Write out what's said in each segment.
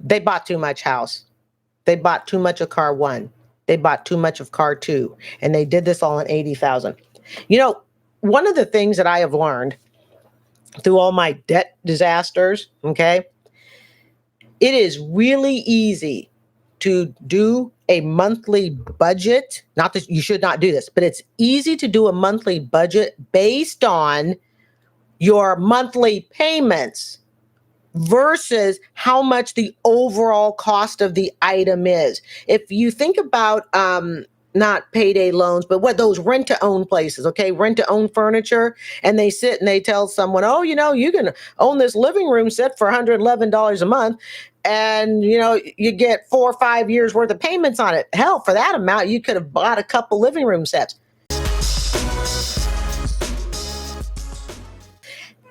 They bought too much house. They bought too much of car one. They bought too much of car two. And they did this all in 80,000. You know, one of the things that I have learned through all my debt disasters, okay, it is really easy to do a monthly budget. Not that you should not do this, but it's easy to do a monthly budget based on your monthly payments versus how much the overall cost of the item is. If you think about not payday loans, but what those rent to own places, okay, rent to own furniture, and they sit and they tell someone, oh, you know, you can own this living room set for $111 a month. And, you know, you get 4 or 5 years worth of payments on it. Hell, for that amount, you could have bought a couple living room sets.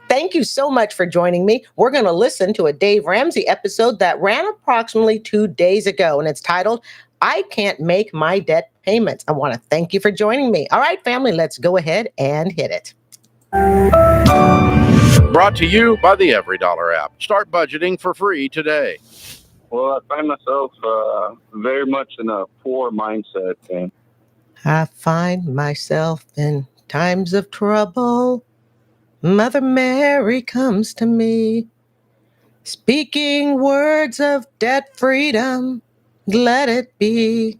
Thank you so much for joining me. We're going to listen to a Dave Ramsey episode that ran approximately 2 days ago, and it's titled, I Can't Make My Debt Payments. I want to thank you for joining me. All right, family, let's go ahead and hit it. Brought to you by the EveryDollar app. Start budgeting for free today. Well, I find myself very much in a poor mindset. And I find myself in times of trouble. Mother Mary comes to me, speaking words of debt freedom. Let it be.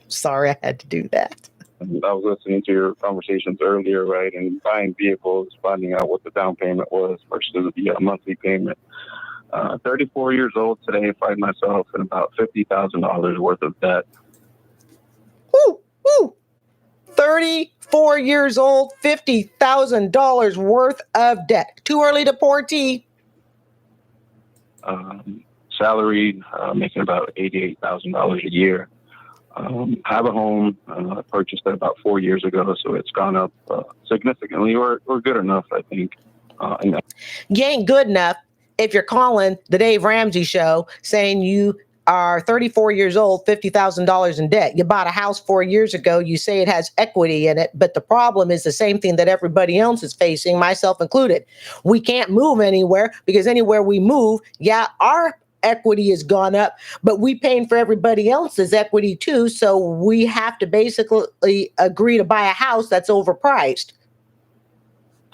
Sorry, I had to do that. I was listening to your conversations earlier, right? And buying vehicles, finding out what the down payment was versus the monthly payment. 34 years old today, I find myself in about $50,000 worth of debt. Woo, woo. 34 years old, $50,000 worth of debt. Too early to pour tea. Salary, making about $88,000 a year. Have a home, purchased it about 4 years ago, so it's gone up significantly, or good enough, I think. You ain't good enough if you're calling the Dave Ramsey Show saying you are 34 years old, $50,000 in debt. You bought a house 4 years ago. You say it has equity in it, but the problem is the same thing that everybody else is facing, myself included. We can't move anywhere because anywhere we move, yeah, our equity has gone up, but we paying for everybody else's equity too. So we have to basically agree to buy a house that's overpriced.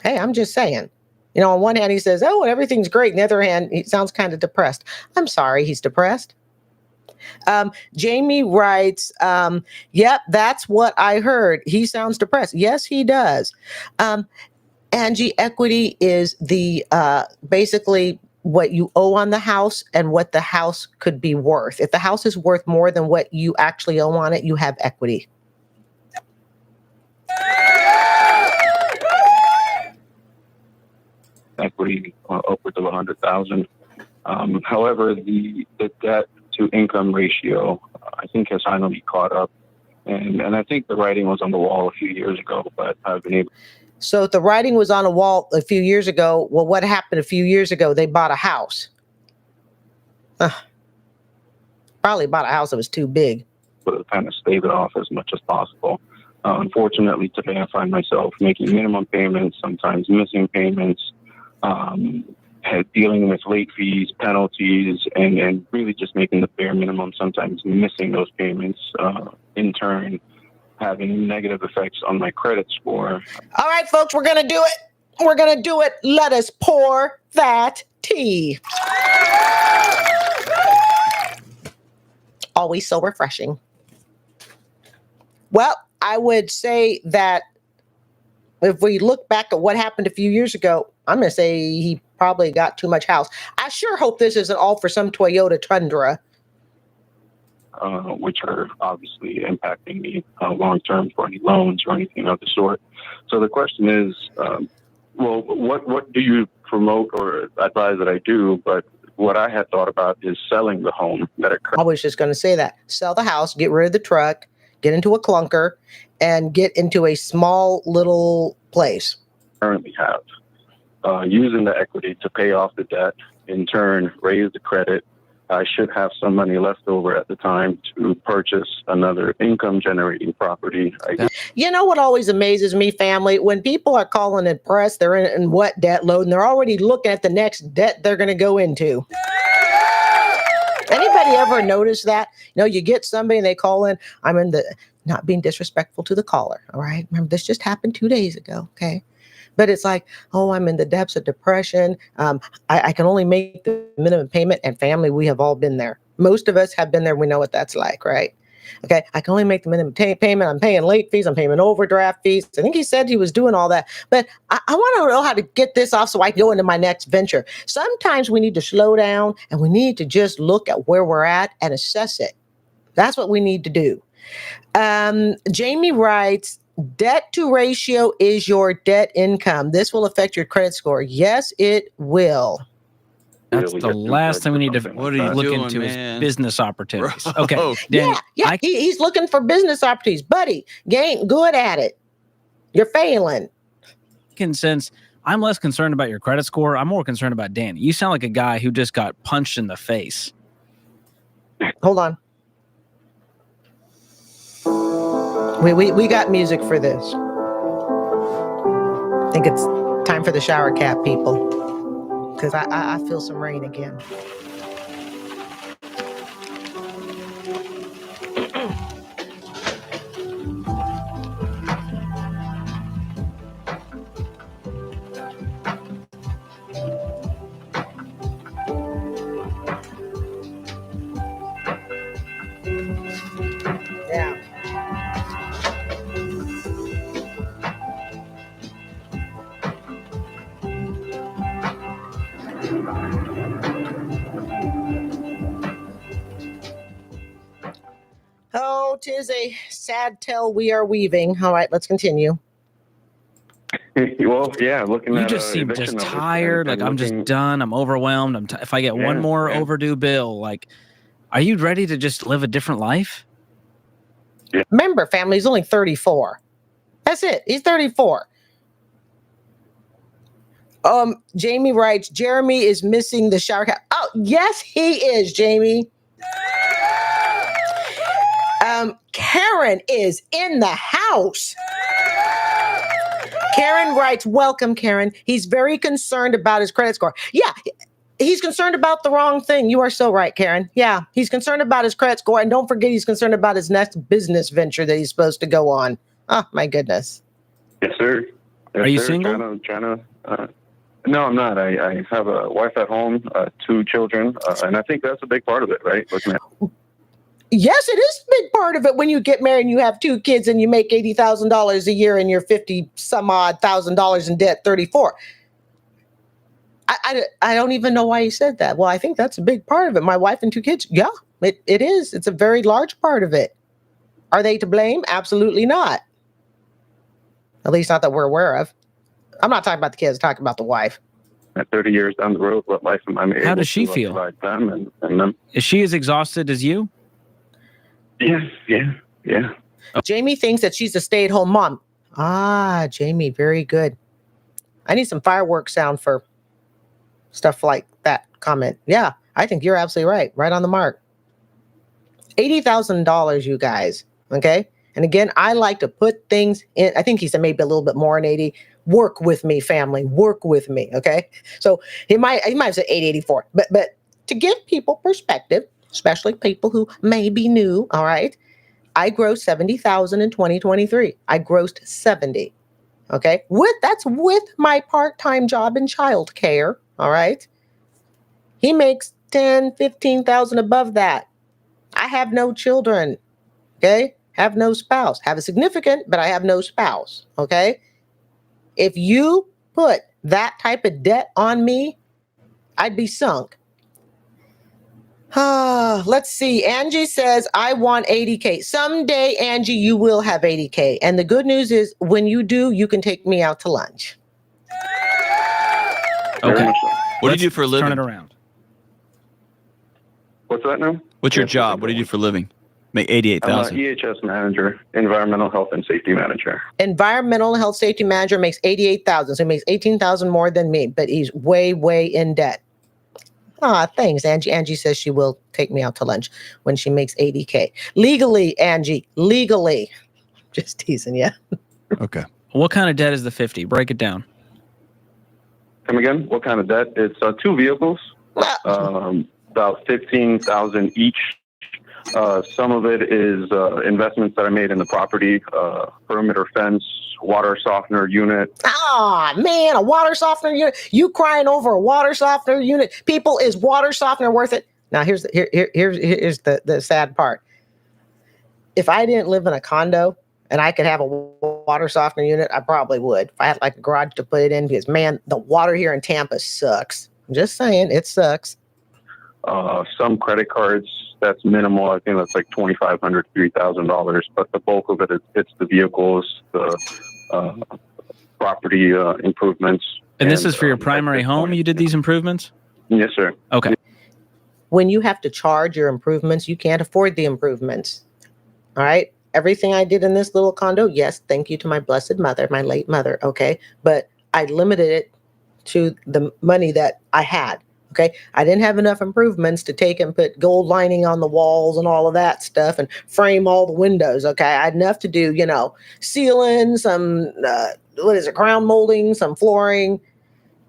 Hey, I'm just saying. You know, on one hand, he says, oh, everything's great. On the other hand, he sounds kind of depressed. I'm sorry, he's depressed. Jamie writes, yep, that's what I heard. He sounds depressed. Yes, he does. Angie, equity is the basically what you owe on the house and what the house could be worth. If the house is worth more than what you actually owe on it, you have equity. Equity upwards of 100,000. However, the debt to income ratio, I think, has finally caught up, and I think the writing was on the wall a few years ago, but I've been able. So if the writing was on a wall a few years ago, well, what happened a few years ago? They bought a house. Probably bought a house that was too big. But kind of stave it off as much as possible. Unfortunately, today I find myself making minimum payments, sometimes missing payments, dealing with late fees, penalties, and really just making the bare minimum, sometimes missing those payments, in turn having negative effects on my credit score. All right, folks, we're going to do it. We're going to do it. Let us pour that tea. Always so refreshing. Well, I would say that if we look back at what happened a few years ago, I'm going to say he probably got too much house. I sure hope this isn't all for some Toyota Tundra. Which are obviously impacting me long-term for any loans or anything of the sort. So the question is, well, what do you promote or advise that I do? But what I had thought about is selling the home that it I was just going to say that. Sell the house, get rid of the truck, get into a clunker, and get into a small little place. Currently have. Using the equity to pay off the debt, in turn, raise the credit. I should have some money left over at the time to purchase another income-generating property. You know what always amazes me, family? When people are calling and pressed, they're in what debt load, and they're already looking at the next debt they're going to go into. Anybody ever notice that? You get somebody and they call in. I'm in the not being disrespectful to the caller. All right. Remember, this just happened 2 days ago. Okay. But it's like, oh, I'm in the depths of depression. I can only make the minimum payment. And family, we have all been there. Most of us have been there. We know what that's like, right? Okay, I can only make the minimum payment. I'm paying late fees. I'm paying overdraft fees. I think he said he was doing all that. But I want to know how to get this off so I can go into my next venture. Sometimes we need to slow down and we need to just look at where we're at and assess it. That's what we need to do. Jamie writes, debt to ratio is your debt income. This will affect your credit score. Yes, it will. That's the last thing we need to look into is business opportunities. Okay. Danny, yeah. He's looking for business opportunities. Buddy, you ain't good at it. You're failing. Since I'm less concerned about your credit score, I'm more concerned about Danny. You sound like a guy who just got punched in the face. Hold on. We got music for this. I think it's time for the shower cap, people. Because I feel some rain again. Yeah. Oh, 'tis a sad tale we are weaving. All right, let's continue. Well, yeah, looking You at just seem just numbers tired. and I'm just done. I'm overwhelmed. If I get one more overdue bill, are you ready to just live a different life? Yeah. Remember, family, he's only 34. That's it. He's 34. Jamie writes, Jeremy is missing the shower cap. Oh, yes, he is, Jamie. Karen is in the house. Karen writes, welcome, Karen. He's very concerned about his credit score. Yeah, he's concerned about the wrong thing. You are so right, Karen. Yeah, he's concerned about his credit score. And don't forget, he's concerned about his next business venture that he's supposed to go on. Oh, my goodness. Yes, sir. Yes, Are you sir. single? No, I'm not. I have a wife at home, 2 children, and I think that's a big part of it, right? Looking at. Yes, it is a big part of it when you get married and you have 2 kids and you make $80,000 a year and you're 50 some odd $1,000 in debt, 34. I don't even know why you said that. Well, I think that's a big part of it. My wife and 2 kids. Yeah, it is. It's a very large part of it. Are they to blame? Absolutely not. At least not that we're aware of. I'm not talking about the kids, I'm talking about the wife. At 30 years down the road, what life am I able How does she to feel? provide them and them? Is she as exhausted as you? Yeah. Jamie thinks that she's a stay-at-home mom. Ah, Jamie, very good. I need some fireworks sound for stuff like that comment. Yeah, I think you're absolutely right. Right on the mark. $80,000, you guys. Okay. And again, I like to put things in. I think he said maybe a little bit more than 80. Work with me, family. Work with me. Okay. So he might have said 884. But to give people perspective, especially people who may be new, all right, I grossed $70,000 in 2023. I grossed 70. Okay. That's with my part-time job in childcare. All right. He makes 10, 15,000 above that. I have no children. Okay. Have no spouse. Have a significant, but I have no spouse. Okay. If you put that type of debt on me, I'd be sunk. Let's see. Angie says, I want 80K. Someday, Angie, you will have 80K. And the good news is when you do, you can take me out to lunch. Okay. What do you do for a living? Turn it around. What's that now? What's your job? What do you do for a living? Make I'm an 88,000. EHS manager, environmental health and safety manager. Environmental health safety manager makes 88,000. So he makes 18,000 more than me, but he's way, way in debt. Thanks, Angie. Angie says she will take me out to lunch when she makes 80K. Legally, Angie, legally. Just teasing you. Okay. What kind of debt is the 50? Break it down. Come again? What kind of debt? It's 2 vehicles. about 15,000 each. Some of it is investments that I made in the property, perimeter fence, water softener unit. Ah, man, a water softener unit. You crying over a water softener unit? People, is water softener worth it? Now, here's the sad part. If I didn't live in a condo and I could have a water softener unit, I probably would. If I had like a garage to put it in, because man, the water here in Tampa sucks. I'm just saying, it sucks. Some credit cards, that's minimal. I think that's like $2,500, $3,000. But the bulk of it's the vehicles, the property improvements. And this is for your primary home? You did these improvements? Yes, sir. Okay. When you have to charge your improvements, you can't afford the improvements. All right. Everything I did in this little condo, yes, thank you to my blessed mother, my late mother. Okay. But I limited it to the money that I had. Okay. I didn't have enough improvements to take and put gold lining on the walls and all of that stuff and frame all the windows. Okay. I had enough to do, ceiling, some, crown molding, some flooring,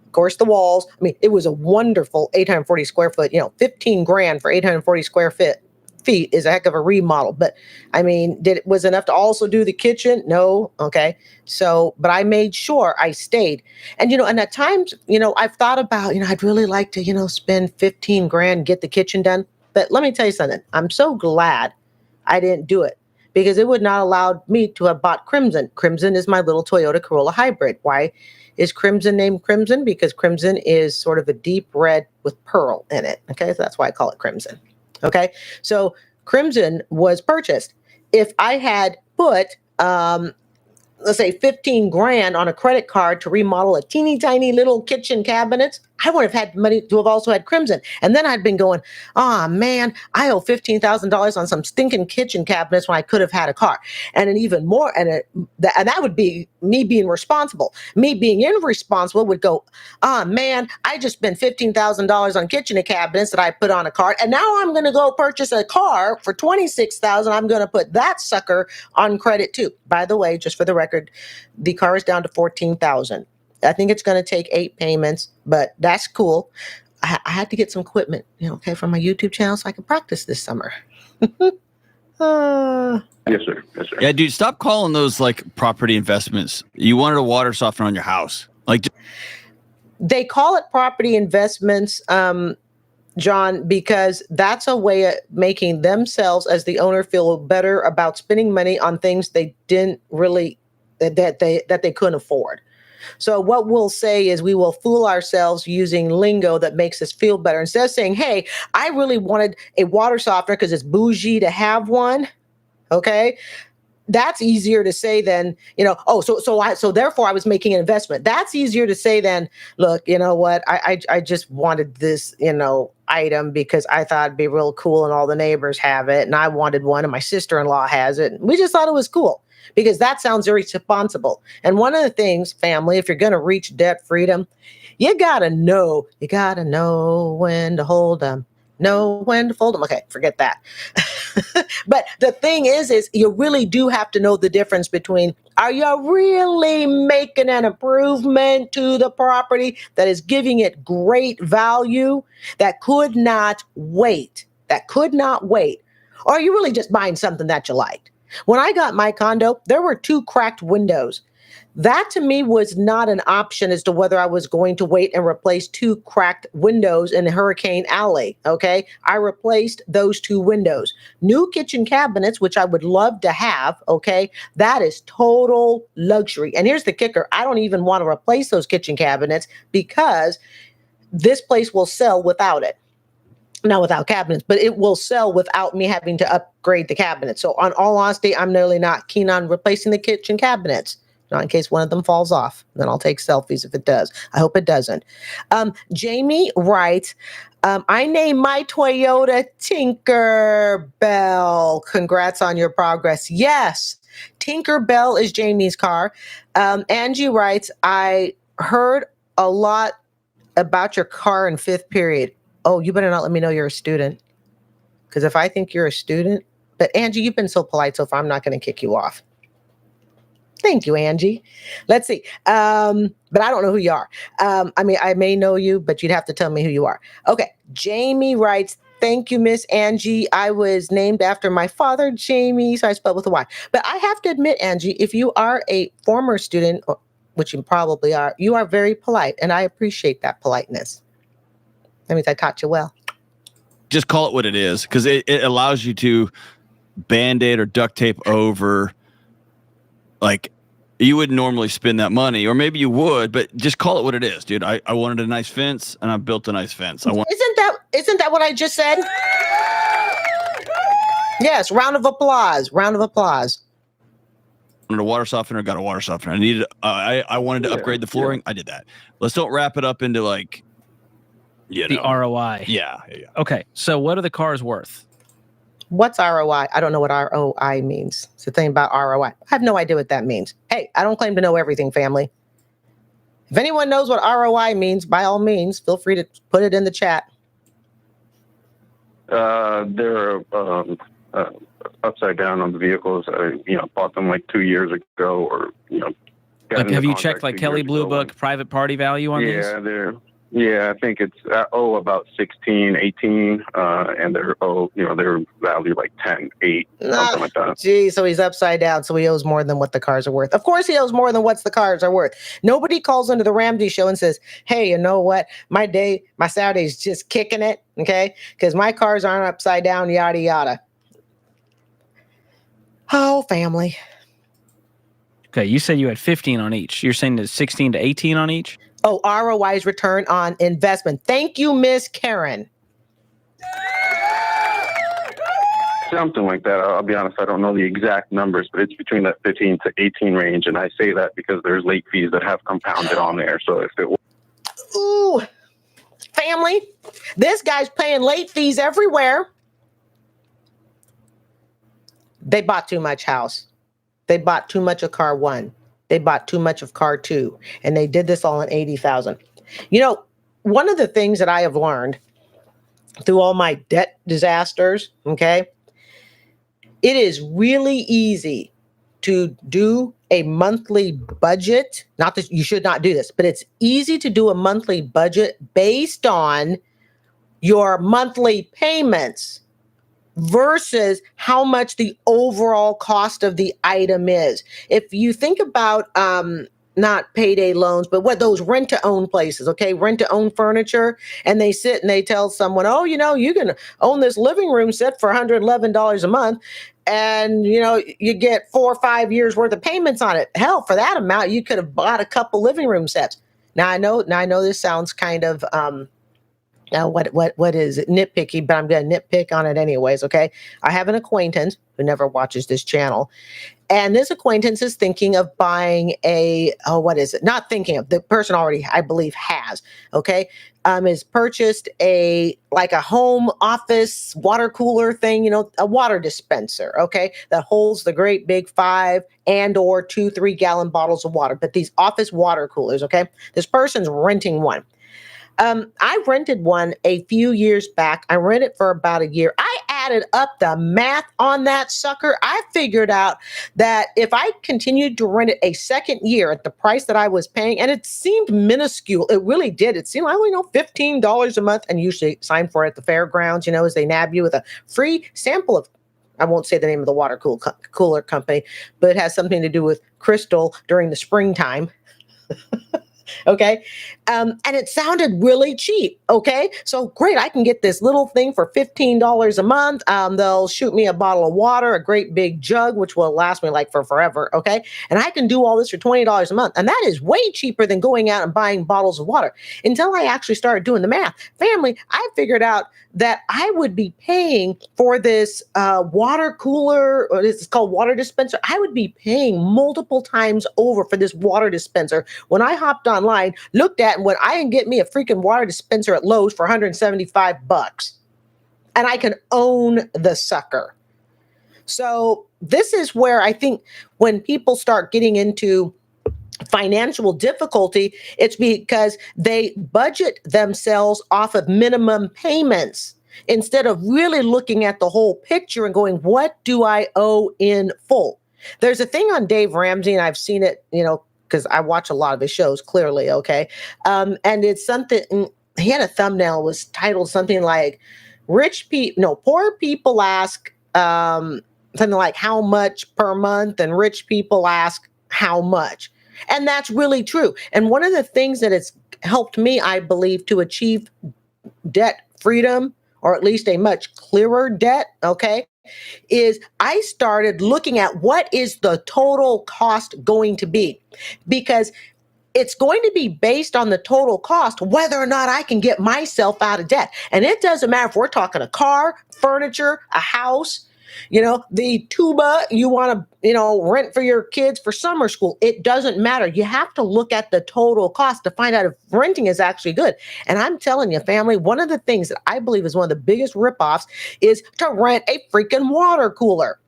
of course, the walls. I mean, it was a wonderful 840 square foot, 15 grand for 840 square feet is a heck of a remodel. But I mean, was enough to also do the kitchen? No. Okay. So, but I made sure I stayed. And, and at times, I've thought about, I'd really like to, spend 15 grand, get the kitchen done. But let me tell you something. I'm so glad I didn't do it, because it would not allow me to have bought Crimson. Crimson is my little Toyota Corolla hybrid. Why is Crimson named Crimson? Because Crimson is sort of a deep red with pearl in it. Okay. So that's why I call it Crimson. Okay. So Crimson was purchased. If I had put, let's say 15 grand on a credit card to remodel a teeny tiny little kitchen cabinets, I would have had money to have also had Crimson. And then I'd been going, oh man, I owe $15,000 on some stinking kitchen cabinets when I could have had a car. And an even more, and that would be me being responsible. Me being irresponsible would go, oh man, I just spent $15,000 on kitchen cabinets that I put on a card. And now I'm going to go purchase a car for $26,000. I'm going to put that sucker on credit too. By the way, just for the record, the car is down to $14,000. I think it's going to take 8 payments, but that's cool. I had to get some equipment, for my YouTube channel so I can practice this summer. Yes, sir. Yes, sir. Yeah, dude, stop calling those like property investments. You wanted a water softener on your house. Like, they call it property investments, John, because that's a way of making themselves as the owner feel better about spending money on things they didn't really, that they couldn't afford. So what we'll say is we will fool ourselves using lingo that makes us feel better. Instead of saying, hey, I really wanted a water softener because it's bougie to have one. Okay. That's easier to say than, so therefore I was making an investment. That's easier to say than, look, you know what? I just wanted this, item because I thought it'd be real cool and all the neighbors have it. And I wanted one and my sister-in-law has it. We just thought it was cool, because that sounds very responsible. And one of the things, family, if you're going to reach debt freedom, you got to know when to hold them, know when to fold them. Okay, forget that. But the thing is you really do have to know the difference between, are you really making an improvement to the property that is giving it great value that could not wait, or are you really just buying something that you liked? When I got my condo, there were 2 cracked windows. That to me was not an option as to whether I was going to wait and replace 2 cracked windows in Hurricane Alley. Okay. I replaced those 2 windows. New kitchen cabinets, which I would love to have. Okay. That is total luxury. And here's the kicker. I don't even want to replace those kitchen cabinets because this place will sell without it. Not without cabinets, but it will sell without me having to upgrade the cabinets. So on all honesty, I'm really not keen on replacing the kitchen cabinets. Not in case one of them falls off. Then I'll take selfies if it does. I hope it doesn't. Jamie writes, I named my Toyota Tinkerbell. Congrats on your progress. Yes, Tinkerbell is Jamie's car. Angie writes, I heard a lot about your car in 5th period. Oh, you better not let me know you're a student. Because if I think you're a student, but Angie, you've been so polite so far, I'm not going to kick you off. Thank you, Angie. Let's see. But I don't know who you are. I mean, I may know you, but you'd have to tell me who you are. Okay. Jamie writes, thank you, Miss Angie. I was named after my father, Jamie, so I spelled with a Y. But I have to admit, Angie, if you are a former student, which you probably are, you are very polite, and I appreciate that politeness. That means I taught you well. Just call it what it is, because it allows you to Band-Aid or duct tape over, like, you wouldn't normally spend that money, or maybe you would, but just call it what it is, dude. I wanted a nice fence, and I built a nice fence. Isn't that what I just said? Yes, round of applause. Round of applause. I wanted a water softener, got a water softener. I wanted to upgrade the flooring. I did that. Let's don't wrap it up into like, the ROI. Yeah. Okay, so what are the cars worth? What's ROI? I don't know what ROI means. It's the thing about ROI. I have no idea what that means. Hey, I don't claim to know everything, family. If anyone knows what ROI means, by all means, feel free to put it in the chat. They're upside down on the vehicles. I bought them like 2 years ago, or Like, have you checked like Kelley Blue Book private party value on these? Yeah, I think it's about 16, 18, and they're valued like 10, 8, something like that. Gee, so he's upside down, so he owes more than what the cars are worth. Of course he owes more than what the cars are worth. Nobody calls into the Ramsey show and says, hey, you know what? My Saturday's just kicking it, okay? Because my cars aren't upside down, yada, yada. Oh, family. Okay, you said you had 15 on each. You're saying there's 16 to 18 on each? Oh, ROI is return on investment. Thank you, Miss Karen. Something like that. I'll be honest, I don't know the exact numbers, but it's between that 15 to 18 range. And I say that because there's late fees that have compounded on there. So if it Ooh, family, this guy's paying late fees everywhere. They bought too much house. They bought too much of car one. They bought too much of car two, and they did this all in 80,000. One of the things that I have learned through all my debt disasters, okay, it is really easy to do a monthly budget. Not that you should not do this, but it's easy to do a monthly budget based on your monthly payments versus how much the overall cost of the item is. If you think about not payday loans, but what those rent-to-own places, okay, rent-to-own furniture, and they sit and they tell someone, oh, you can own this living room set for $111 a month, and you get 4 or 5 years worth of payments on it. Hell, for that amount, you could have bought a couple living room sets. Now I know this sounds kind of what is it? Nitpicky, but I'm going to nitpick on it anyways, okay? I have an acquaintance who never watches this channel, and this acquaintance is thinking of buying not thinking of, the person already, I believe, has, okay? Has purchased a home office water cooler thing, a water dispenser, okay? That holds the great big 5 and or 2-3 gallon bottles of water, but these office water coolers, okay? This person's renting one. I rented one a few years back. I rented it for about a year. I added up the math on that sucker. I figured out that if I continued to rent it a second year at the price that I was paying, and it seemed minuscule, it really did. It seemed like, $15 a month, and usually sign for it at the fairgrounds, as they nab you with a free sample of, I won't say the name of the water cooler company, but it has something to do with Crystal during the springtime. Okay. And it sounded really cheap. Okay. So great. I can get this little thing for $15 a month. They'll shoot me a bottle of water, a great big jug, which will last me for forever. Okay. And I can do all this for $20 a month. And that is way cheaper than going out and buying bottles of water. Until I actually started doing the math. Family, I figured out that I would be paying for this water cooler, or this is called water dispenser. I would be paying multiple times over for this water dispenser when I hopped online, looked at, and when I can get me a freaking water dispenser at Lowe's for $175, and I can own the sucker. So this is where I think when people start getting into financial difficulty, it's because they budget themselves off of minimum payments instead of really looking at the whole picture and going, what do I owe in full? There's a thing on Dave Ramsey, and I've seen it, because I watch a lot of his shows, clearly, okay? And it's something, he had a thumbnail, was titled something like, poor people ask something like how much per month, and rich people ask how much. And that's really true. And one of the things that it's helped me, I believe, to achieve debt freedom, or at least a much clearer debt, okay, is I started looking at what is the total cost going to be, because it's going to be based on the total cost, whether or not I can get myself out of debt. And it doesn't matter if we're talking a car, furniture, a house, the tuba you want to, rent for your kids for summer school. It doesn't matter. You have to look at the total cost to find out if renting is actually good. And I'm telling you, family, one of the things that I believe is one of the biggest ripoffs is to rent a freaking water cooler.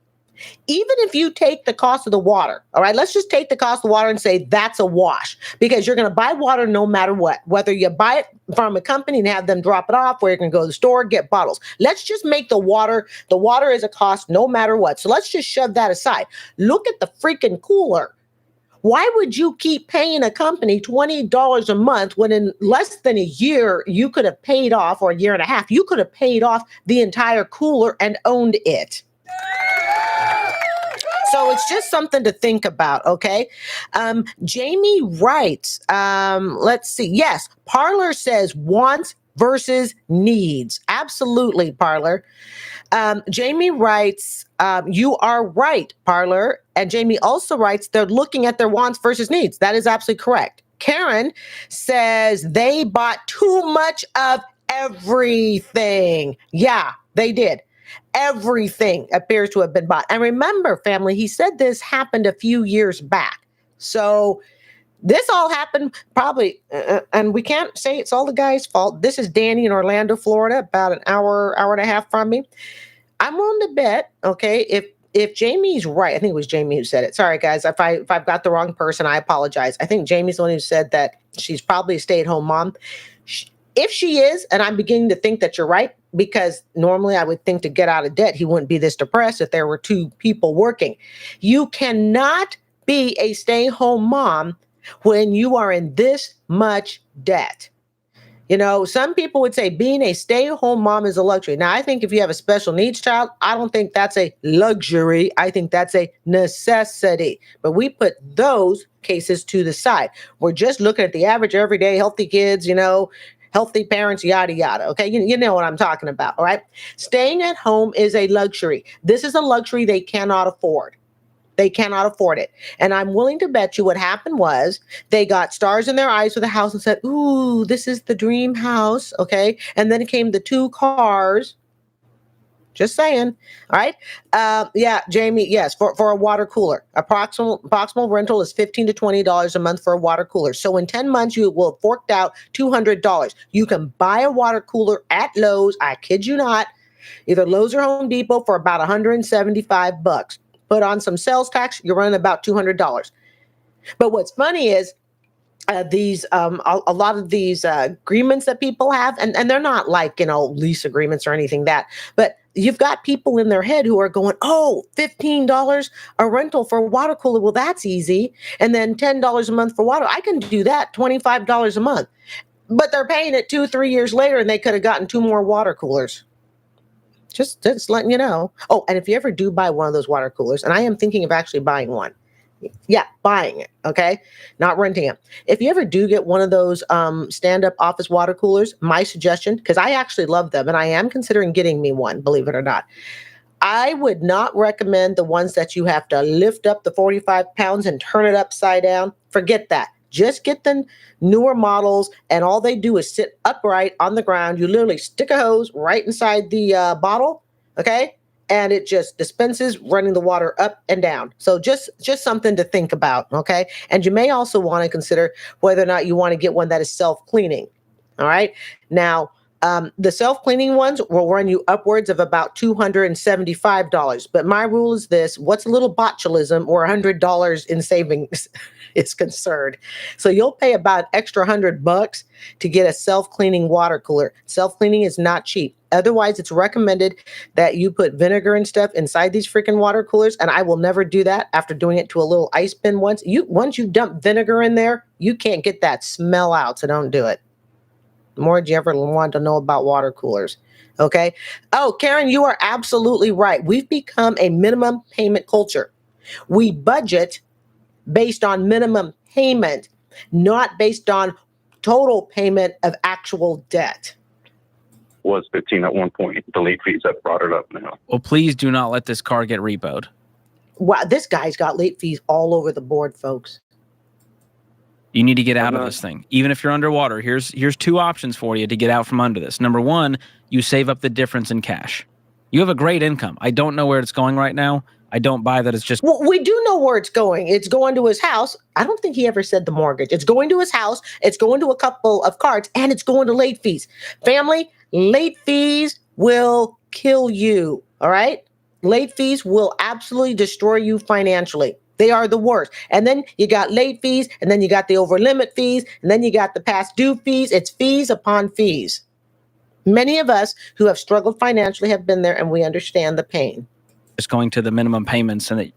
Even if you take the cost of the water, all right, let's just take the cost of the water and say that's a wash, because you're going to buy water no matter what, whether you buy it from a company and have them drop it off, or you're going to go to the store, get bottles. Let's just make the water is a cost no matter what. So let's just shove that aside. Look at the freaking cooler. Why would you keep paying a company $20 a month when in less than a year you could have paid off, or a year and a half, you could have paid off the entire cooler and owned it? So it's just something to think about, okay? Jamie writes, let's see. Yes, Parlor says wants versus needs. Absolutely, Parlor. Jamie writes, you are right, Parlor. And Jamie also writes, they're looking at their wants versus needs. That is absolutely correct. Karen says they bought too much of everything. Yeah, they did. Everything appears to have been bought. And remember, family, he said this happened a few years back. So this all happened probably, and we can't say it's all the guy's fault. This is Danny in Orlando, Florida, about an hour and a half from me. I'm willing to bet, okay, if Jamie's right, I think it was Jamie who said it. Sorry, guys, if I've got the wrong person, I apologize. I think Jamie's the one who said that she's probably a stay-at-home mom. If she is, and I'm beginning to think that you're right, because normally I would think to get out of debt, he wouldn't be this depressed if there were two people working. You cannot be a stay-home mom when you are in this much debt. Some people would say being a stay-at-home mom is a luxury. Now, I think if you have a special needs child, I don't think that's a luxury. I think that's a necessity. But we put those cases to the side. We're just looking at the average, everyday, healthy kids, healthy parents, yada, yada. Okay. You know what I'm talking about. All right. Staying at home is a luxury. This is a luxury they cannot afford. They cannot afford it. And I'm willing to bet you what happened was they got stars in their eyes for the house and said, ooh, this is the dream house. Okay. And then it came the 2 cars. Just saying. All right. Yeah, Jamie, yes, for a water cooler. Approximate rental is $15 to $20 a month for a water cooler. So in 10 months, you will have forked out $200. You can buy a water cooler at Lowe's. I kid you not. Either Lowe's or Home Depot for about $175. Put on some sales tax, you're running about $200. But what's funny is a lot of these agreements that people have, and they're not like, lease agreements or anything but you've got people in their head who are going, oh, $15 a rental for a water cooler. Well, that's easy. And then $10 a month for water. I can do that, $25 a month. But they're paying it 2-3 years later, and they could have gotten 2 more water coolers. Just letting you know. Oh, and if you ever do buy one of those water coolers, and I am thinking of actually buying one. Yeah, buying it, okay? Not renting it. If you ever do get one of those stand-up office water coolers, my suggestion, because I actually love them, and I am considering getting me one, believe it or not. I would not recommend the ones that you have to lift up the 45 pounds and turn it upside down. Forget that. Just get the newer models, and all they do is sit upright on the ground. You literally stick a hose right inside the bottle, okay? And it just dispenses, running the water up and down. So just something to think about, okay? And you may also want to consider whether or not you want to get one that is self-cleaning, all right? Now, The self-cleaning ones will run you upwards of about $275. But my rule is this: what's a little botulism or $100 in savings is concerned? So you'll pay about extra $100 to get a self-cleaning water cooler. Self-cleaning is not cheap. Otherwise, it's recommended that you put vinegar and stuff inside these freaking water coolers. And I will never do that after doing it to a little ice bin once. Once you dump vinegar in there, you can't get that smell out. So don't do it. The more you ever want to know about water coolers. Okay. Oh, Karen, you are absolutely right. We've become a minimum payment culture. We budget based on minimum payment, not based on total payment of actual debt. Was 15 at one point. The late fees have brought it up now. Well, please do not let this car get repoed. Wow, this guy's got late fees all over the board, folks. You need to get out of this thing. Even if you're underwater, here's two options for you to get out from under this. Number one, you save up the difference in cash. You have a great income. I don't know where it's going right now. I don't buy that it's just... Well, we do know where it's going. It's going to his house. I don't think he ever said the mortgage. It's going to his house. It's going to a couple of cards, and it's going to late fees. Family, late fees will kill you, all right? Late fees will absolutely destroy you financially. They are the worst. And then you got late fees, and then you got the over limit fees, and then you got the past due fees. It's fees upon fees. Many of us who have struggled financially have been there, and we understand the pain. Just going to the minimum payments, and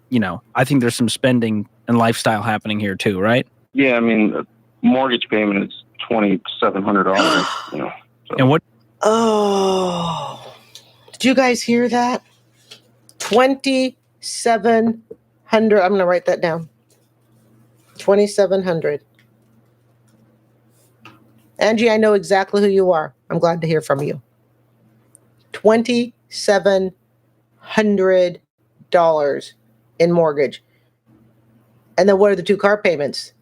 I think there's some spending and lifestyle happening here too, right? Yeah, I mean, the mortgage payment is $2,700. So. And what? Oh, did you guys hear that? 2,700. I'm going to write that down. 2,700. Angie, I know exactly who you are. I'm glad to hear from you. $2,700 in mortgage. And then what are the 2 car payments?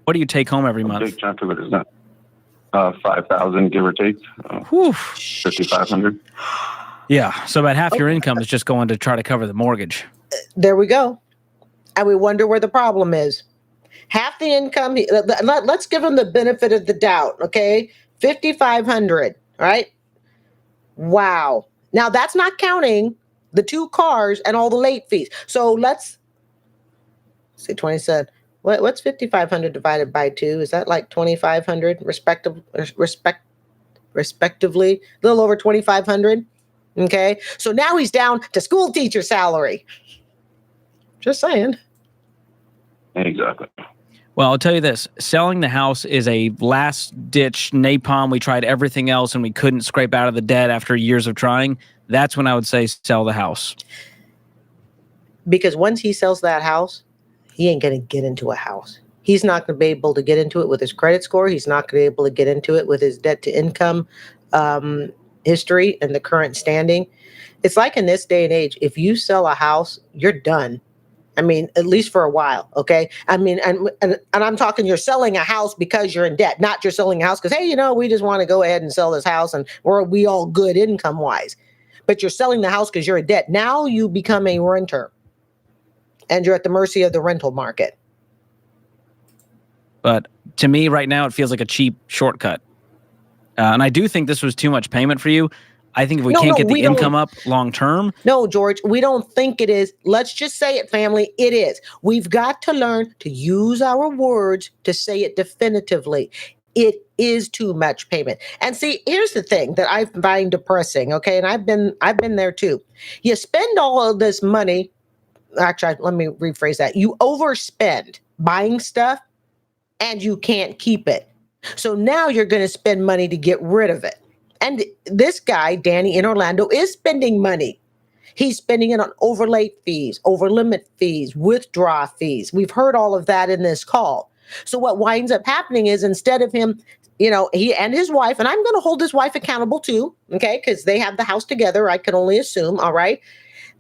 What do you take home every month? A big chunk of it is not $5,000, give or take. 5,500. Yeah, so about half your income is just going to try to cover the mortgage. There we go. And we wonder where the problem is. Half the income, let's give them the benefit of the doubt, okay? 5,500, right? Wow. Now that's not counting the 2 cars and all the late fees. So let's say 27. What's 5,500 divided by 2? Is that like 2,500 respectively? A little over 2,500. Okay. So now he's down to school teacher salary. Just saying. Exactly. Well, I'll tell you this. Selling the house is a last-ditch napalm. We tried everything else, and we couldn't scrape out of the debt after years of trying. That's when I would say sell the house. Because once he sells that house, he ain't going to get into a house. He's not going to be able to get into it with his credit score. He's not going to be able to get into it with his debt-to-income history and the current standing. It's like in this day and age, if you sell a house, you're done. I mean, at least for a while, okay? I mean, and I'm talking you're selling a house because you're in debt, not you're selling a house because, hey, we just want to go ahead and sell this house and we all good income-wise. But you're selling the house because you're in debt. Now you become a renter, and you're at the mercy of the rental market. But to me, right now, it feels like a cheap shortcut. And I do think this was too much payment for you. I think if we can't get the income up long term. No, George, we don't think it is. Let's just say it, family. It is. We've got to learn to use our words to say it definitively. It is too much payment. And see, here's the thing that I find depressing. Okay. And I've been there too. You spend all of this money. Actually, let me rephrase that. You overspend buying stuff and you can't keep it. So now you're going to spend money to get rid of it. And this guy, Danny in Orlando, is spending money. He's spending it on overlay fees, over limit fees, withdraw fees. We've heard all of that in this call. So what winds up happening is instead of him, he and his wife, and I'm going to hold his wife accountable too, okay, because they have the house together, I can only assume, all right?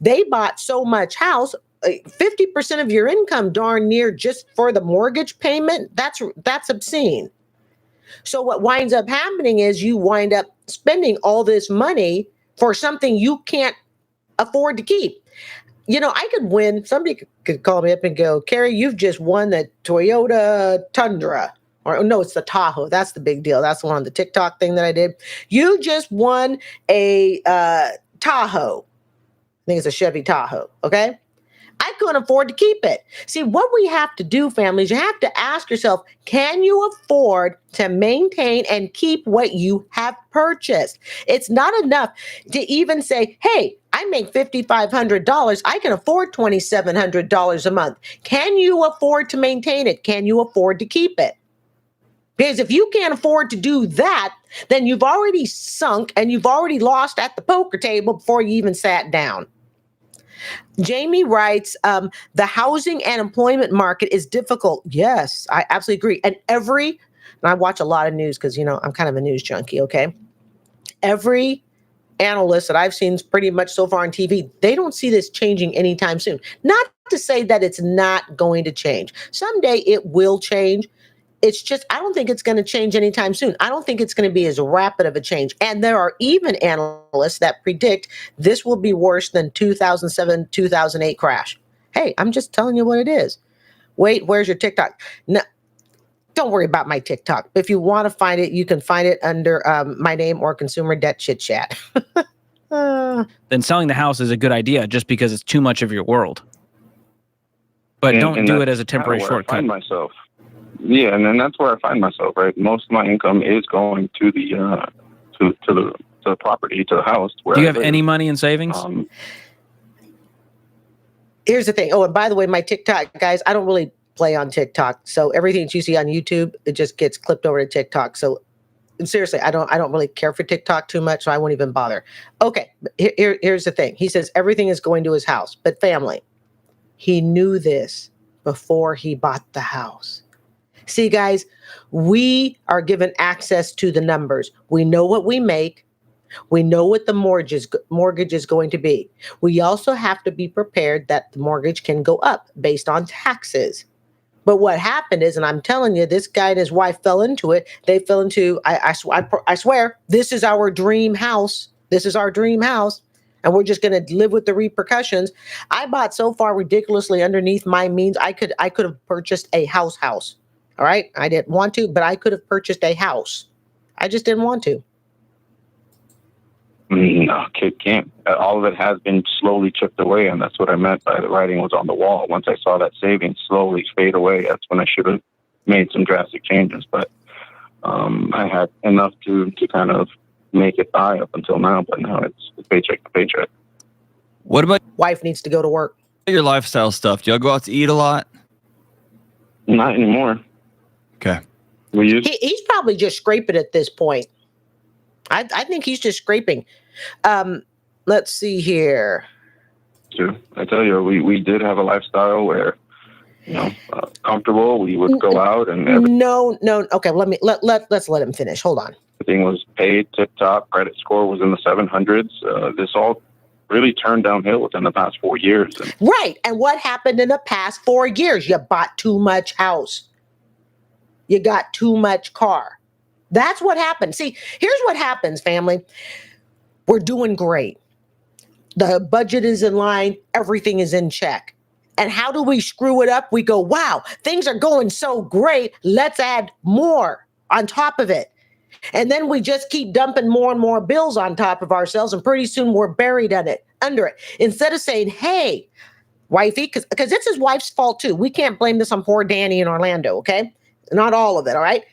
They bought so much house, 50% of your income darn near just for the mortgage payment, that's obscene. So what winds up happening is you wind up spending all this money for something you can't afford to keep. I could win. Somebody could call me up and go, Carrie, you've just won the Toyota Tundra. Or no, it's the Tahoe. That's the big deal. That's the one on the TikTok thing that I did. You just won a Tahoe. I think it's a Chevy Tahoe. Okay. I couldn't afford to keep it. See, what we have to do, families, you have to ask yourself, can you afford to maintain and keep what you have purchased? It's not enough to even say, hey, I make $5,500. I can afford $2,700 a month. Can you afford to maintain it? Can you afford to keep it? Because if you can't afford to do that, then you've already sunk and you've already lost at the poker table before you even sat down. Jamie writes, the housing and employment market is difficult. Yes, I absolutely agree. And I watch a lot of news because, I'm kind of a news junkie, okay? Every analyst that I've seen pretty much so far on TV, they don't see this changing anytime soon. Not to say that it's not going to change. Someday it will change. It's just, I don't think it's going to change anytime soon. I don't think it's going to be as rapid of a change. And there are even analysts that predict this will be worse than 2007, 2008 crash. Hey, I'm just telling you what it is. Wait, where's your TikTok? No, don't worry about my TikTok. If you want to find it, you can find it under my name or Consumer Debt Chit-Chat. Then selling the house is a good idea just because it's too much of your world. But don't do it as a temporary shortcut. I find myself. Yeah, and then that's where I find myself, right? Most of my income is going to the to the property, to the house. Do you have any money in savings? Here's the thing. Oh, and by the way, my TikTok, guys, I don't really play on TikTok. So everything that you see on YouTube, it just gets clipped over to TikTok. So seriously, I don't really care for TikTok too much, so I won't even bother. Okay, here's the thing. He says everything is going to his house, but family, he knew this before he bought the house. See, guys, we are given access to the numbers. We know what we make. We know what the mortgage is going to be. We also have to be prepared that the mortgage can go up based on taxes. But what happened is, and I'm telling you, this guy and his wife fell into it. They fell into, I swear, this is our dream house. This is our dream house. And we're just going to live with the repercussions. I bought so far ridiculously underneath my means. I could have purchased a house. All right. I didn't want to, but I could have purchased a house. I just didn't want to. No, kid can't. All of it has been slowly chipped away. And that's what I meant by the writing was on the wall. Once I saw that savings slowly fade away, that's when I should have made some drastic changes. But I had enough to kind of make it by up until now. But now it's paycheck to paycheck. What about wife needs to go to work? Your lifestyle stuff? Do y'all go out to eat a lot? Not anymore. Okay. He's probably just scraping at this point. I think he's just scraping. Let's see here. I tell you, we did have a lifestyle where, comfortable. We would go out and no. Okay, let's let him finish. Hold on. Everything was paid, tip top. Credit score was in the 700s. This all really turned downhill within the past 4 years. Right. And what happened in the past 4 years? You bought too much house. You got too much car. That's what happened. See, here's what happens, family. We're doing great. The budget is in line. Everything is in check. And how do we screw it up? We go, wow, things are going so great. Let's add more on top of it. And then we just keep dumping more and more bills on top of ourselves. And pretty soon we're buried under it. Instead of saying, hey, wifey, because it's his wife's fault too. We can't blame this on poor Danny in Orlando, okay? Not all of it, all right?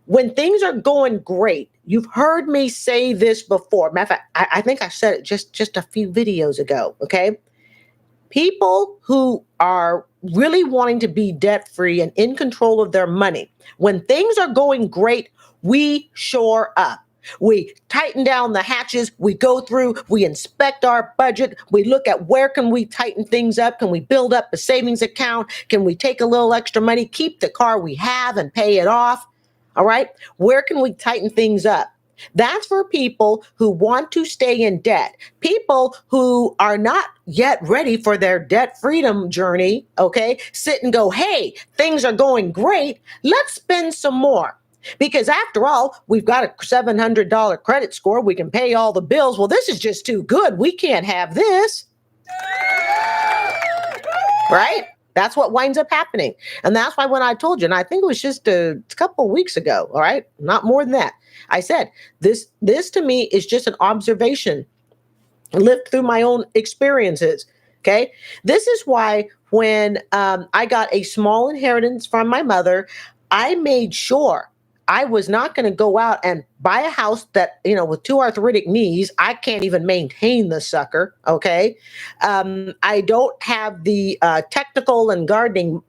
When things are going great, you've heard me say this before. Matter of fact, I think I said it just a few videos ago, okay? People who are really wanting to be debt-free and in control of their money, when things are going great, we shore up. We tighten down the hatches. We go through, we inspect our budget. We look at where can we tighten things up? Can we build up a savings account? Can we take a little extra money, keep the car we have and pay it off? All right. Where can we tighten things up? That's for people who want to stay in debt, people who are not yet ready for their debt freedom journey. Okay. Sit and go, hey, things are going great. Let's spend some more. Because after all, we've got a $700 credit score. We can pay all the bills. Well, this is just too good. We can't have this. Right? That's what winds up happening. And that's why when I told you, and I think it was just a couple of weeks ago, all right, not more than that, I said, this to me is just an observation lived through my own experiences. Okay. This is why when I got a small inheritance from my mother, I made sure I was not going to go out and buy a house that, with two arthritic knees, I can't even maintain the sucker. Okay. I don't have the technical and gardening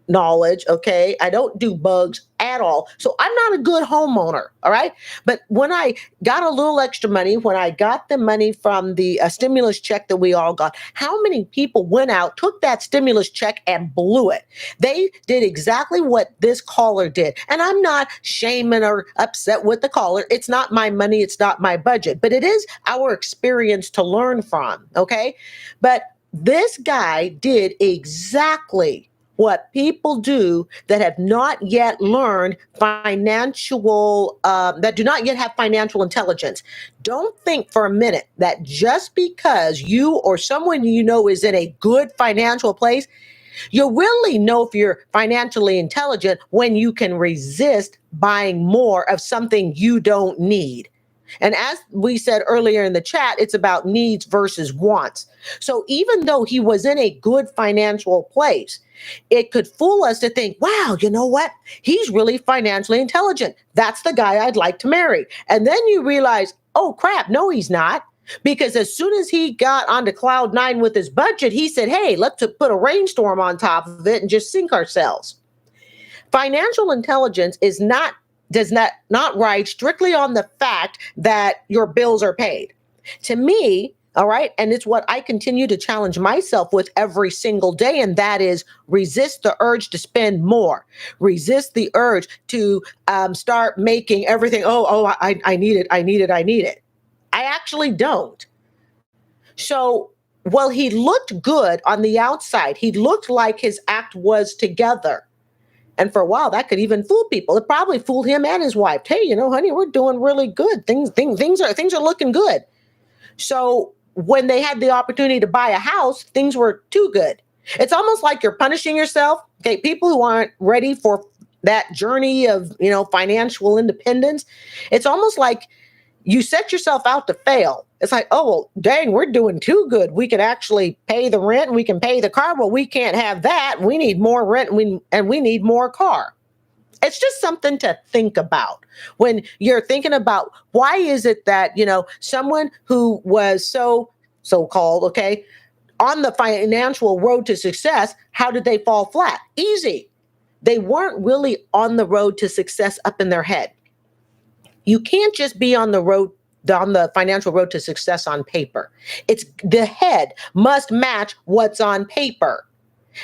knowledge. Okay. I don't do bugs at all. So I'm not a good homeowner. All right. But when I got a little extra money, when I got the money from the stimulus check that we all got, how many people went out, took that stimulus check and blew it? They did exactly what this caller did. And I'm not shaming or upset with the caller. It's not my money. It's not my budget, but it is our experience to learn from. Okay. But this guy did exactly what people do that have not yet learned that do not yet have financial intelligence. Don't think for a minute that just because you or someone you know is in a good financial place, you really know if you're financially intelligent when you can resist buying more of something you don't need. And as we said earlier in the chat, it's about needs versus wants. So even though he was in a good financial place, it could fool us to think, wow, you know what? He's really financially intelligent. That's the guy I'd like to marry. And then you realize, oh crap, no, he's not. Because as soon as he got onto cloud nine with his budget, he said, hey, let's put a rainstorm on top of it and just sink ourselves. Financial intelligence does not ride strictly on the fact that your bills are paid. To me, all right, and it's what I continue to challenge myself with every single day, and that is resist the urge to spend more. Resist the urge to start making everything, I need it. I actually don't. So while he looked good on the outside, he looked like his act was together. And for a while, that could even fool people. It probably fooled him and his wife. Hey, honey, we're doing really good. Things are looking good. So when they had the opportunity to buy a house, things were too good. It's almost like you're punishing yourself. Okay, people who aren't ready for that journey of financial independence, it's almost like you set yourself out to fail. It's like, oh, well, dang, we're doing too good. We can actually pay the rent and we can pay the car. Well, we can't have that. We need more rent and we need more car. It's just something to think about when you're thinking about why is it that, someone who was so-called, okay, on the financial road to success, how did they fall flat? Easy. They weren't really on the road to success up in their head. You can't just be on the financial road to success on paper. It's the head must match what's on paper.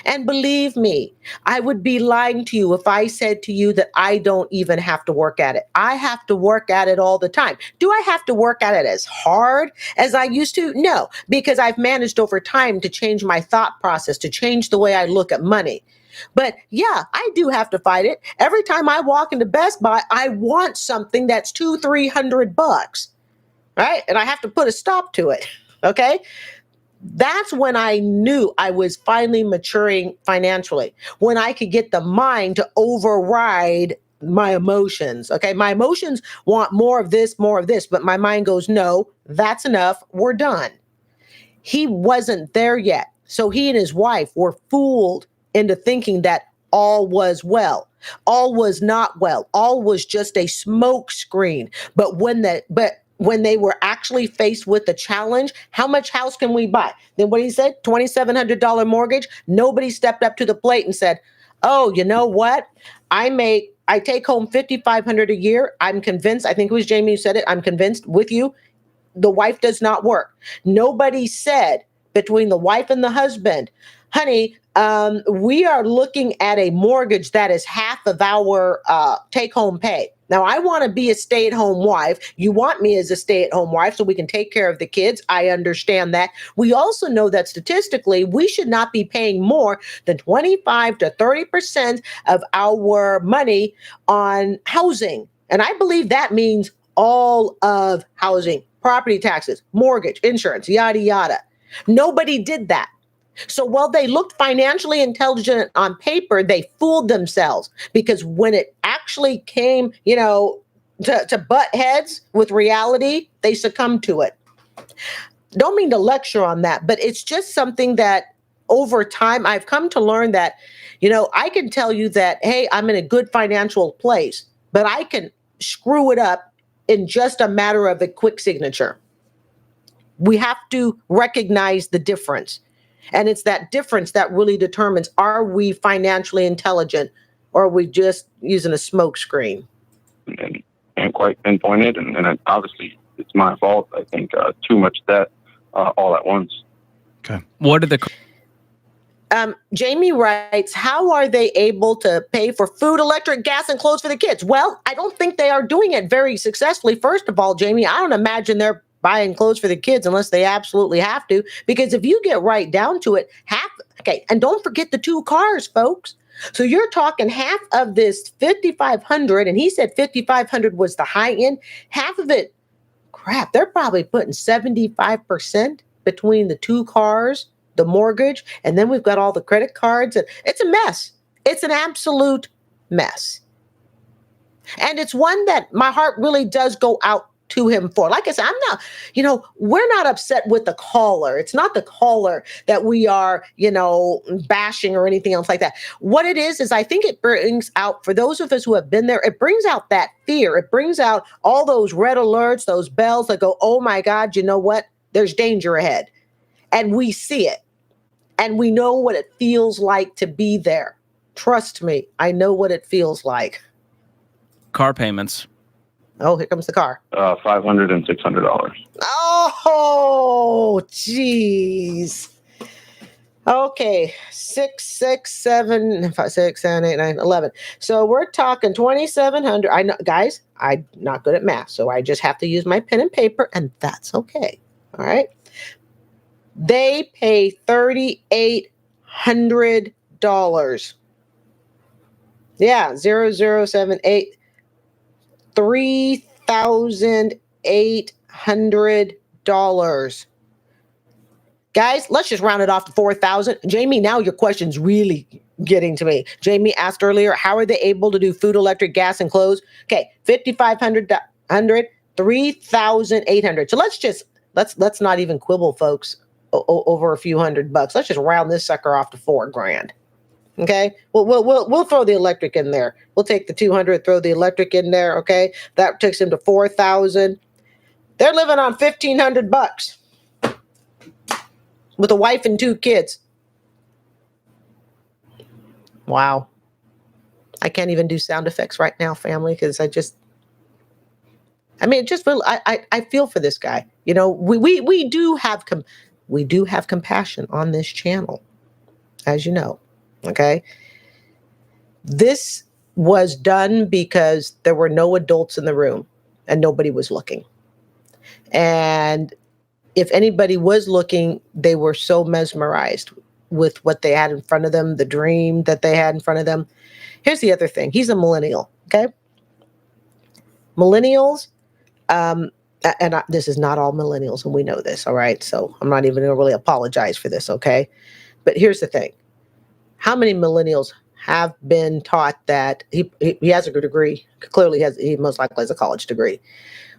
And believe me, I would be lying to you if I said to you that I don't even have to work at it. I have to work at it all the time. Do I have to work at it as hard as I used to? No, because I've managed over time to change my thought process, to change the way I look at money. But yeah, I do have to fight it. Every time I walk into Best Buy, I want something that's $200-$300, right? And I have to put a stop to it. Okay. That's when I knew I was finally maturing financially, when I could get the mind to override my emotions. Okay. My emotions want more of this, but my mind goes, no, that's enough. We're done. He wasn't there yet. So he and his wife were fooled into thinking that all was well. All was not well. All was just a smoke screen. But when they were actually faced with the challenge, how much house can we buy? Then what he said, $2,700 mortgage. Nobody stepped up to the plate and said, oh, you know what? I take home $5,500 a year. I'm convinced. I think it was Jamie who said it. I'm convinced with you. The wife does not work. Nobody said between the wife and the husband, honey, we are looking at a mortgage that is half of our take-home pay. Now, I want to be a stay-at-home wife. You want me as a stay-at-home wife so we can take care of the kids. I understand that. We also know that statistically, we should not be paying more than 25 to 30% of our money on housing. And I believe that means all of housing, property taxes, mortgage, insurance, yada, yada. Nobody did that. So while they looked financially intelligent on paper, they fooled themselves, because when it actually came, to butt heads with reality, they succumbed to it. Don't mean to lecture on that, but it's just something that over time I've come to learn that, I can tell you that, hey, I'm in a good financial place, but I can screw it up in just a matter of a quick signature. We have to recognize the difference. And it's that difference that really determines, are we financially intelligent, or are we just using a smoke screen? And quite pinpointed. And obviously, it's my fault. I think too much debt all at once. Okay. What are the... Jamie writes, how are they able to pay for food, electric, gas, and clothes for the kids? Well, I don't think they are doing it very successfully. First of all, Jamie, I don't imagine they're buying clothes for the kids unless they absolutely have to, because if you get right down to it, and don't forget the 2 cars, folks. So you're talking half of this 5,500, and he said 5,500 was the high end. Half of it, crap, they're probably putting 75% between the 2 cars, the mortgage, and then we've got all the credit cards, and it's a mess. It's an absolute mess. And it's one that my heart really does go out to him for. Like I said, we're not upset with the caller. It's not the caller that we are, bashing or anything else like that. What it is I think it brings out, for those of us who have been there, it brings out that fear. It brings out all those red alerts, those bells that go, oh my God, you know what? There's danger ahead. And we see it. And we know what it feels like to be there. Trust me, I know what it feels like. Car payments. Oh, here comes the car. $500 and $600. Oh, geez. Okay, 6, 6, 7, 5, 6, 7, 8, 9, 11. So we're talking 2,700. I know, guys, I'm not good at math, so I just have to use my pen and paper, and that's okay. All right. They pay $3,800. Yeah, 0078. $3,800. Guys, let's just round it off to 4,000. Jamie, now your question's really getting to me. Jamie asked earlier, how are they able to do food, electric, gas, and clothes? Okay, 5,500, 3,800. So let's not even quibble, folks, over a few $100. Let's just round this sucker off to $4,000. Okay, we'll throw the electric in there. We'll take the 200, throw the electric in there. Okay, that takes them to 4,000. They're living on $1,500 with a wife and 2 kids. Wow, I can't even do sound effects right now, family, because I feel for this guy. We do have compassion on this channel, as you know. Okay. This was done because there were no adults in the room and nobody was looking. And if anybody was looking, they were so mesmerized with what they had in front of them, the dream that they had in front of them. Here's the other thing. He's a millennial. Okay. Millennials, this is not all millennials, and we know this. All right. So I'm not even going to really apologize for this. Okay. But here's the thing. How many millennials have been taught that he has a good degree? Clearly, he most likely has a college degree.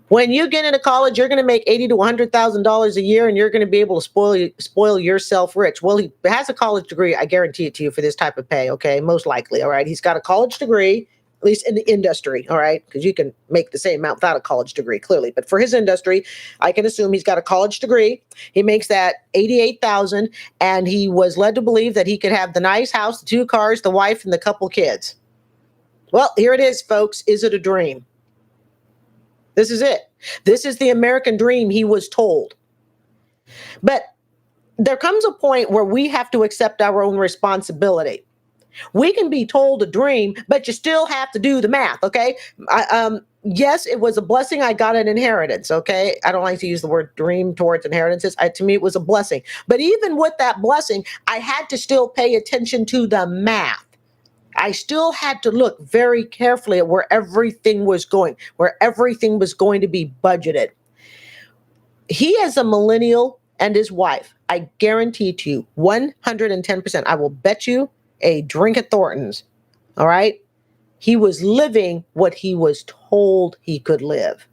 When you get into college, you're going to make $80,000 to $100,000 a year, and you're going to be able to spoil yourself rich. Well, he has a college degree. I guarantee it to you for this type of pay. Okay, most likely. All right, he's got a college degree, at least in the industry. All right, because you can make the same amount without a college degree, clearly. But for his industry, I can assume he's got a college degree. He makes that $88,000, and he was led to believe that he could have the nice house, the 2 cars, the wife, and the couple kids. Well, here it is, folks. Is it a dream? This is it. This is the American dream he was told. But there comes a point where we have to accept our own responsibility. We can be told a dream, but you still have to do the math, okay? Yes, it was a blessing. I got an inheritance, okay? I don't like to use the word dream towards inheritances. To me, it was a blessing. But even with that blessing, I had to still pay attention to the math. I still had to look very carefully at where everything was going to be budgeted. He, as a millennial, and his wife, I guarantee to you 110%, I will bet you a drink at Thornton's, all right? He was living what he was told he could live.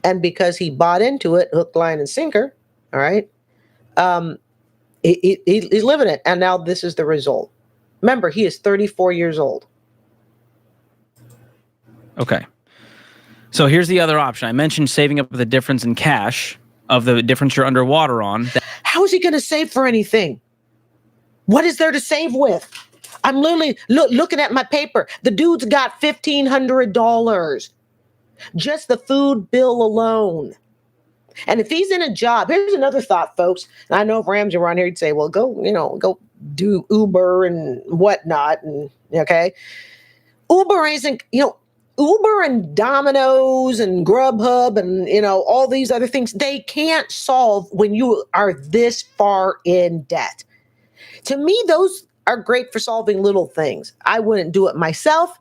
And because he bought into it, hook, line, and sinker, all right, he's living it. And now this is the result. Remember, he is 34 years old. Okay. So here's the other option. I mentioned saving up the difference in cash of the difference you're underwater on. How is he going to save for anything? What is there to save with? I'm literally looking at my paper. The dude's got $1,500. Just the food bill alone. And if he's in a job, here's another thought, folks. And I know if Ramsey were on here, he'd say, well, go do Uber and whatnot. And okay. Uber isn't, Uber and Domino's and Grubhub and, all these other things, they can't solve when you are this far in debt. To me, those are great for solving little things. I wouldn't do it myself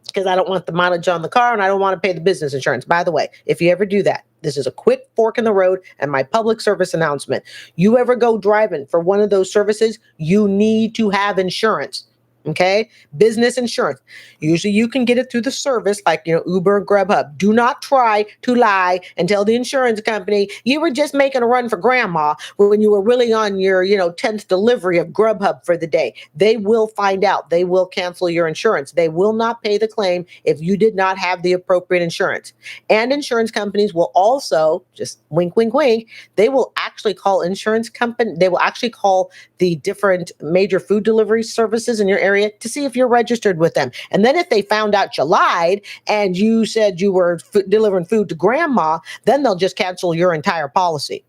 because I don't want the mileage on the car and I don't want to pay the business insurance. By the way, if you ever do that, this is a quick fork in the road and my public service announcement. You ever go driving for one of those services, you need to have insurance. Okay, business insurance. Usually you can get it through the service like, Uber and Grubhub. Do not try to lie and tell the insurance company you were just making a run for grandma when you were really on your, 10th delivery of Grubhub for the day. They will find out. They will cancel your insurance. They will not pay the claim if you did not have the appropriate insurance. And insurance companies will also, just wink, wink, wink, they will actually call they will actually call the different major food delivery services in your area to see if you're registered with them. And then if they found out you lied and you said you were delivering food to grandma, then they'll just cancel your entire policy.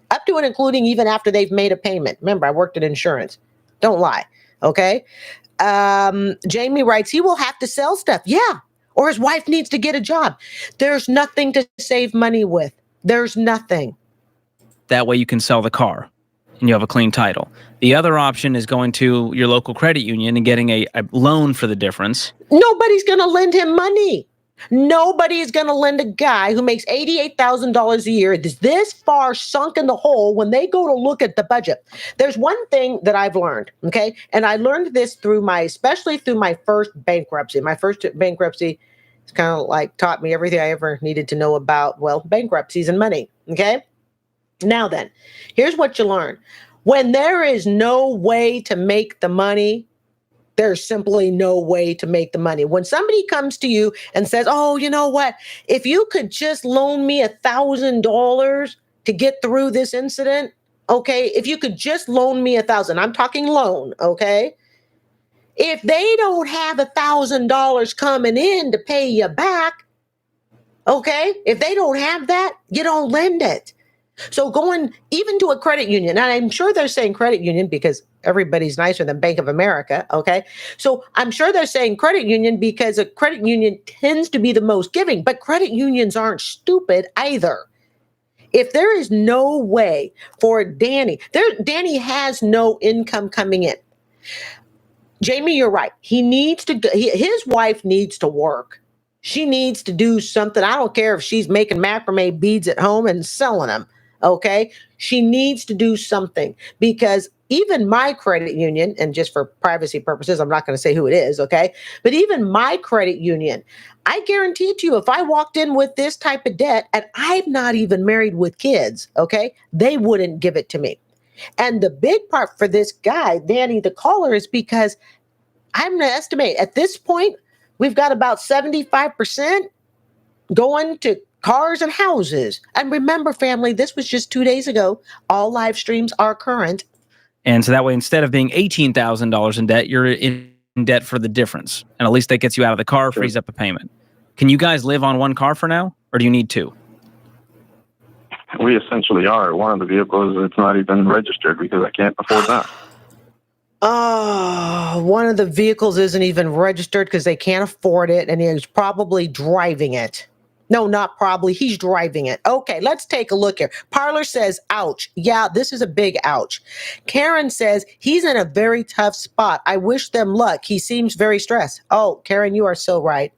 Up to and including even after they've made a payment. Remember, I worked in insurance. Don't lie. Okay. Jamie writes, he will have to sell stuff. Yeah. Or his wife needs to get a job. There's nothing to save money with. There's nothing. That way you can sell the car and you have a clean title. The other option is going to your local credit union and getting a loan for the difference. Nobody's going to lend him money. Nobody is going to lend a guy who makes $88,000 a year this far sunk in the hole when they go to look at the budget. There's one thing that I've learned, okay? And I learned this especially through my first bankruptcy. My first bankruptcy is kind of like taught me everything I ever needed to know about, bankruptcies and money, okay? Now then, here's what you learn. When there is no way to make the money, there's simply no way to make the money. When somebody comes to you and says, oh, you know what? If you could just loan me $1,000 to get through this incident, okay? If you could just loan me $1,000, I'm talking loan, okay? If they don't have $1,000 coming in to pay you back, okay? If they don't have that, you don't lend it. So going even to a credit union, and I'm sure they're saying credit union because everybody's nicer than Bank of America, okay? So I'm sure they're saying credit union because a credit union tends to be the most giving, but credit unions aren't stupid either. If there is no way for Danny has no income coming in. Jamie, you're right. His wife needs to work. She needs to do something. I don't care if she's making macrame beads at home and selling them. Okay. She needs to do something because even my credit union, and just for privacy purposes, I'm not going to say who it is. Okay. But even my credit union, I guarantee to you, if I walked in with this type of debt and I'm not even married with kids, okay, they wouldn't give it to me. And the big part for this guy, Danny, the caller, is because I'm going to estimate at this point, we've got about 75% going to cars and houses. And remember, family, this was just 2 days ago. All live streams are current. And so that way, instead of being $18,000 in debt, you're in debt for the difference. And at least that gets you out of the car, frees up a payment. Can you guys live on one car for now? Or do you need two? We essentially are. One of the vehicles, it's not even registered because I can't afford that. Oh, one of the vehicles isn't even registered because they can't afford it. And he's probably driving it. No, not probably. He's driving it. Okay, let's take a look here. Parlor says, ouch. Yeah, this is a big ouch. Karen says, he's in a very tough spot. I wish them luck. He seems very stressed. Oh, Karen, you are so right.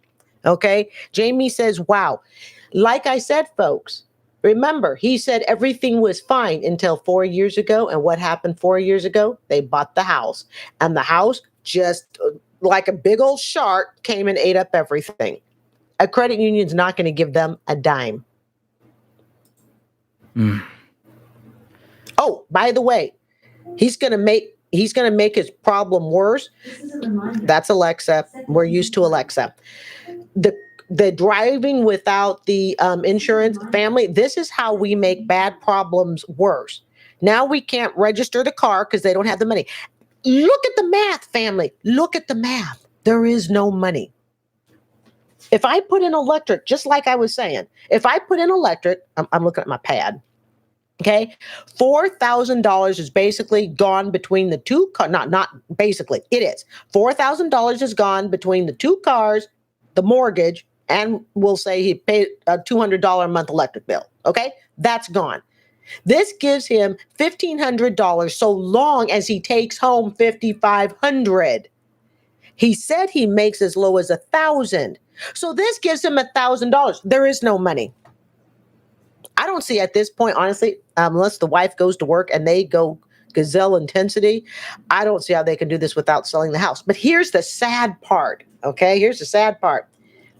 Okay. Jamie says, wow. Like I said, folks, Remember, he said everything was fine until 4 years ago. And what happened 4 years ago? They bought the house. And the house just like a big old shark came and ate up everything. A credit union's not going to give them a dime. Oh, by the way, he's going to make his problem worse. That's Alexa. We're used to Alexa. The driving without the insurance, family, this is how we make bad problems worse. Now we can't register the car because they don't have the money. Look at the math, family. Look at the math. There is no money. If I put in electric, just like I was saying, if I put in electric, I'm looking at my pad. Okay, $4,000 is basically gone between the two cars. Not basically, it is. $4,000 is gone between the two cars, the mortgage, and we'll say he paid a $200 a month electric bill. Okay, that's gone. This gives him $1,500 so long as he takes home $5,500. He said he makes as low as $1,000. So this gives him $1,000. There is no money. I don't see at this point, honestly, unless the wife goes to work and they go gazelle intensity, I don't see how they can do this without selling the house. But here's the sad part. Okay, here's the sad part.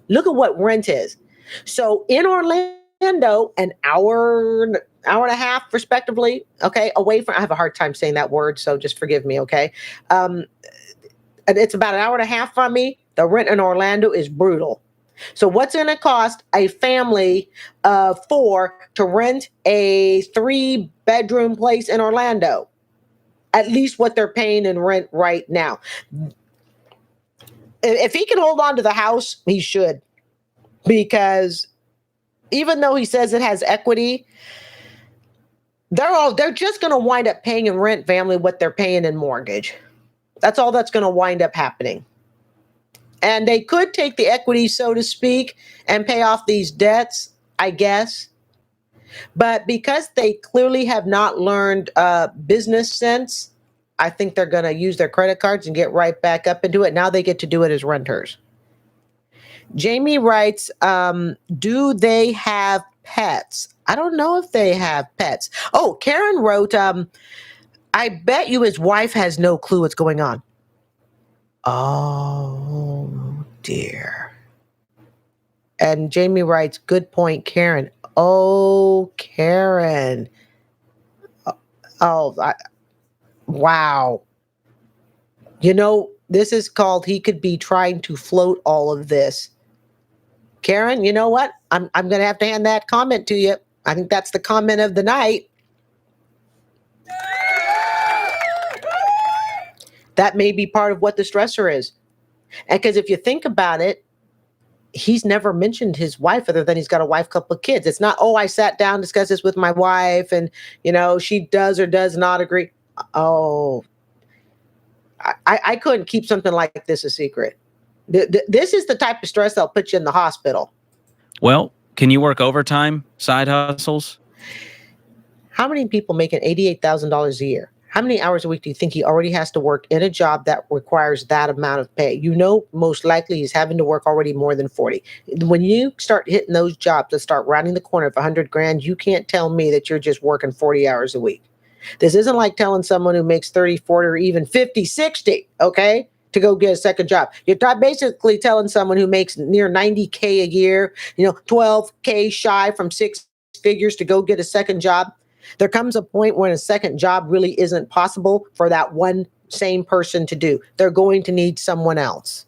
Look at what rent is. So in Orlando, an hour and a half, respectively, okay, away from, I have a hard time saying that word, so just forgive me, okay? And it's about an hour and a half from me. The rent in Orlando is brutal. So what's going to cost a family of 4 to rent a 3-bedroom place in Orlando? At least what they're paying in rent right now. If he can hold on to the house, he should. Because even though he says it has equity, they're just going to wind up paying in rent, family, what they're paying in mortgage. That's all that's going to wind up happening. And they could take the equity, so to speak, and pay off these debts, I guess. But because they clearly have not learned business sense, I think they're going to use their credit cards and get right back up and do it. Now they get to do it as renters. Jamie writes, do they have pets? I don't know if they have pets. Oh, Karen wrote, I bet you his wife has no clue what's going on. Oh, dear. And Jamie writes, good point, Karen. Oh, Karen. Wow. You know, this is called, he could be trying to float all of this. Karen, you know what? I'm going to have to hand that comment to you. I think that's the comment of the night. That may be part of what the stressor is. And because if you think about it, he's never mentioned his wife other than he's got a wife, couple of kids. It's not, oh, I sat down, discussed this with my wife, and, you know, she does or does not agree. Oh, I couldn't keep something like this a secret. This is the type of stress that'll put you in the hospital. Well, can you work overtime, side hustles? How many people making $88,000 a year? How many hours a week do you think he already has to work in a job that requires that amount of pay? You know, most likely he's having to work already more than 40. When you start hitting those jobs that start rounding the corner of 100 grand, you can't tell me that you're just working 40 hours a week. This isn't like telling someone who makes 30, 40, or even 50, 60, okay, to go get a second job. You're basically telling someone who makes near 90K a year, you know, 12K shy from 6 figures to go get a second job. There comes a point when a second job really isn't possible for that one same person to do. They're going to need someone else.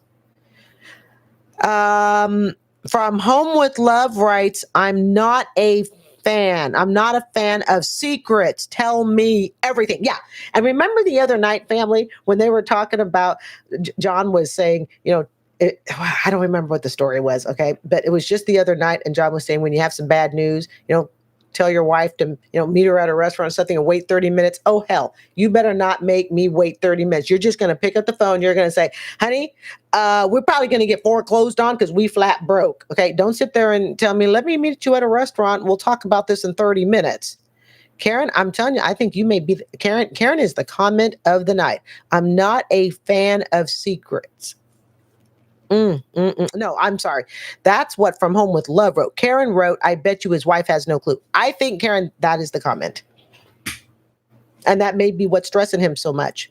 From Home with Love writes, I'm not a fan. I'm not a fan of secrets. Tell me everything. Yeah. And remember the other night, family, when they were talking about, John was saying, you know, I don't remember what the story was. Okay. But it was just the other night. And John was saying, when you have some bad news, you know, tell your wife to, you know, meet her at a restaurant or something and wait 30 minutes. Oh, hell, you better not make me wait 30 minutes. You're just going to pick up the phone. You're going to say, honey, we're probably going to get foreclosed on because we flat broke. Okay. Don't sit there and tell me, let me meet you at a restaurant. We'll talk about this in 30 minutes. Karen, I'm telling you, I think you may be, Karen is the comment of the night. I'm not a fan of secrets. No, I'm sorry. That's what From Home with Love wrote. Karen wrote, I bet you his wife has no clue. I think, Karen, that is the comment. And that may be what's stressing him so much.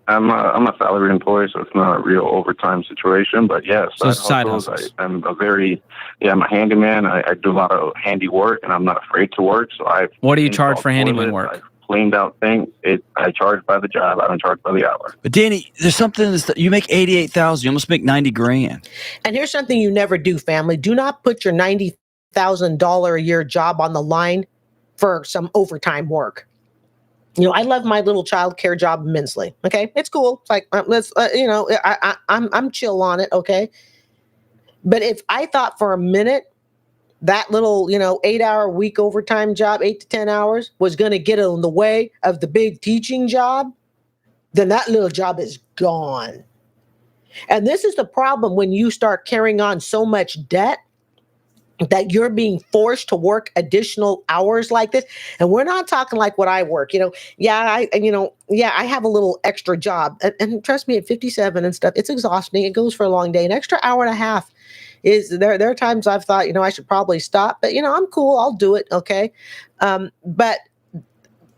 I'm a salaried employee, so it's not a real overtime situation. But yes, So side hustles. I'm I'm a handyman. I do a lot of handy work, and I'm not afraid to work. So what do you charge for handyman work? I've cleaned out things. I charge by the job. I don't charge by the hour. But Danny, there's something that you make 88,000. You almost make 90 grand. And here's something you never do, family. Do not put your $90,000 a year job on the line for some overtime work. I love my little child care job immensely. Okay, it's cool. It's like I'm chill on it. Okay, but if I thought for a minute that little 8-hour week overtime job, 8 to 10 hours, was going to get in the way of the big teaching job, then that little job is gone. And this is the problem when you start carrying on so much debt that you're being forced to work additional hours like this. And we're not talking like what I work, I have a little extra job. And trust me, at 57 and stuff, it's exhausting. It goes for a long day. An extra hour and a half is there. There are times I've thought, I should probably stop, but I'm cool. I'll do it. Okay. But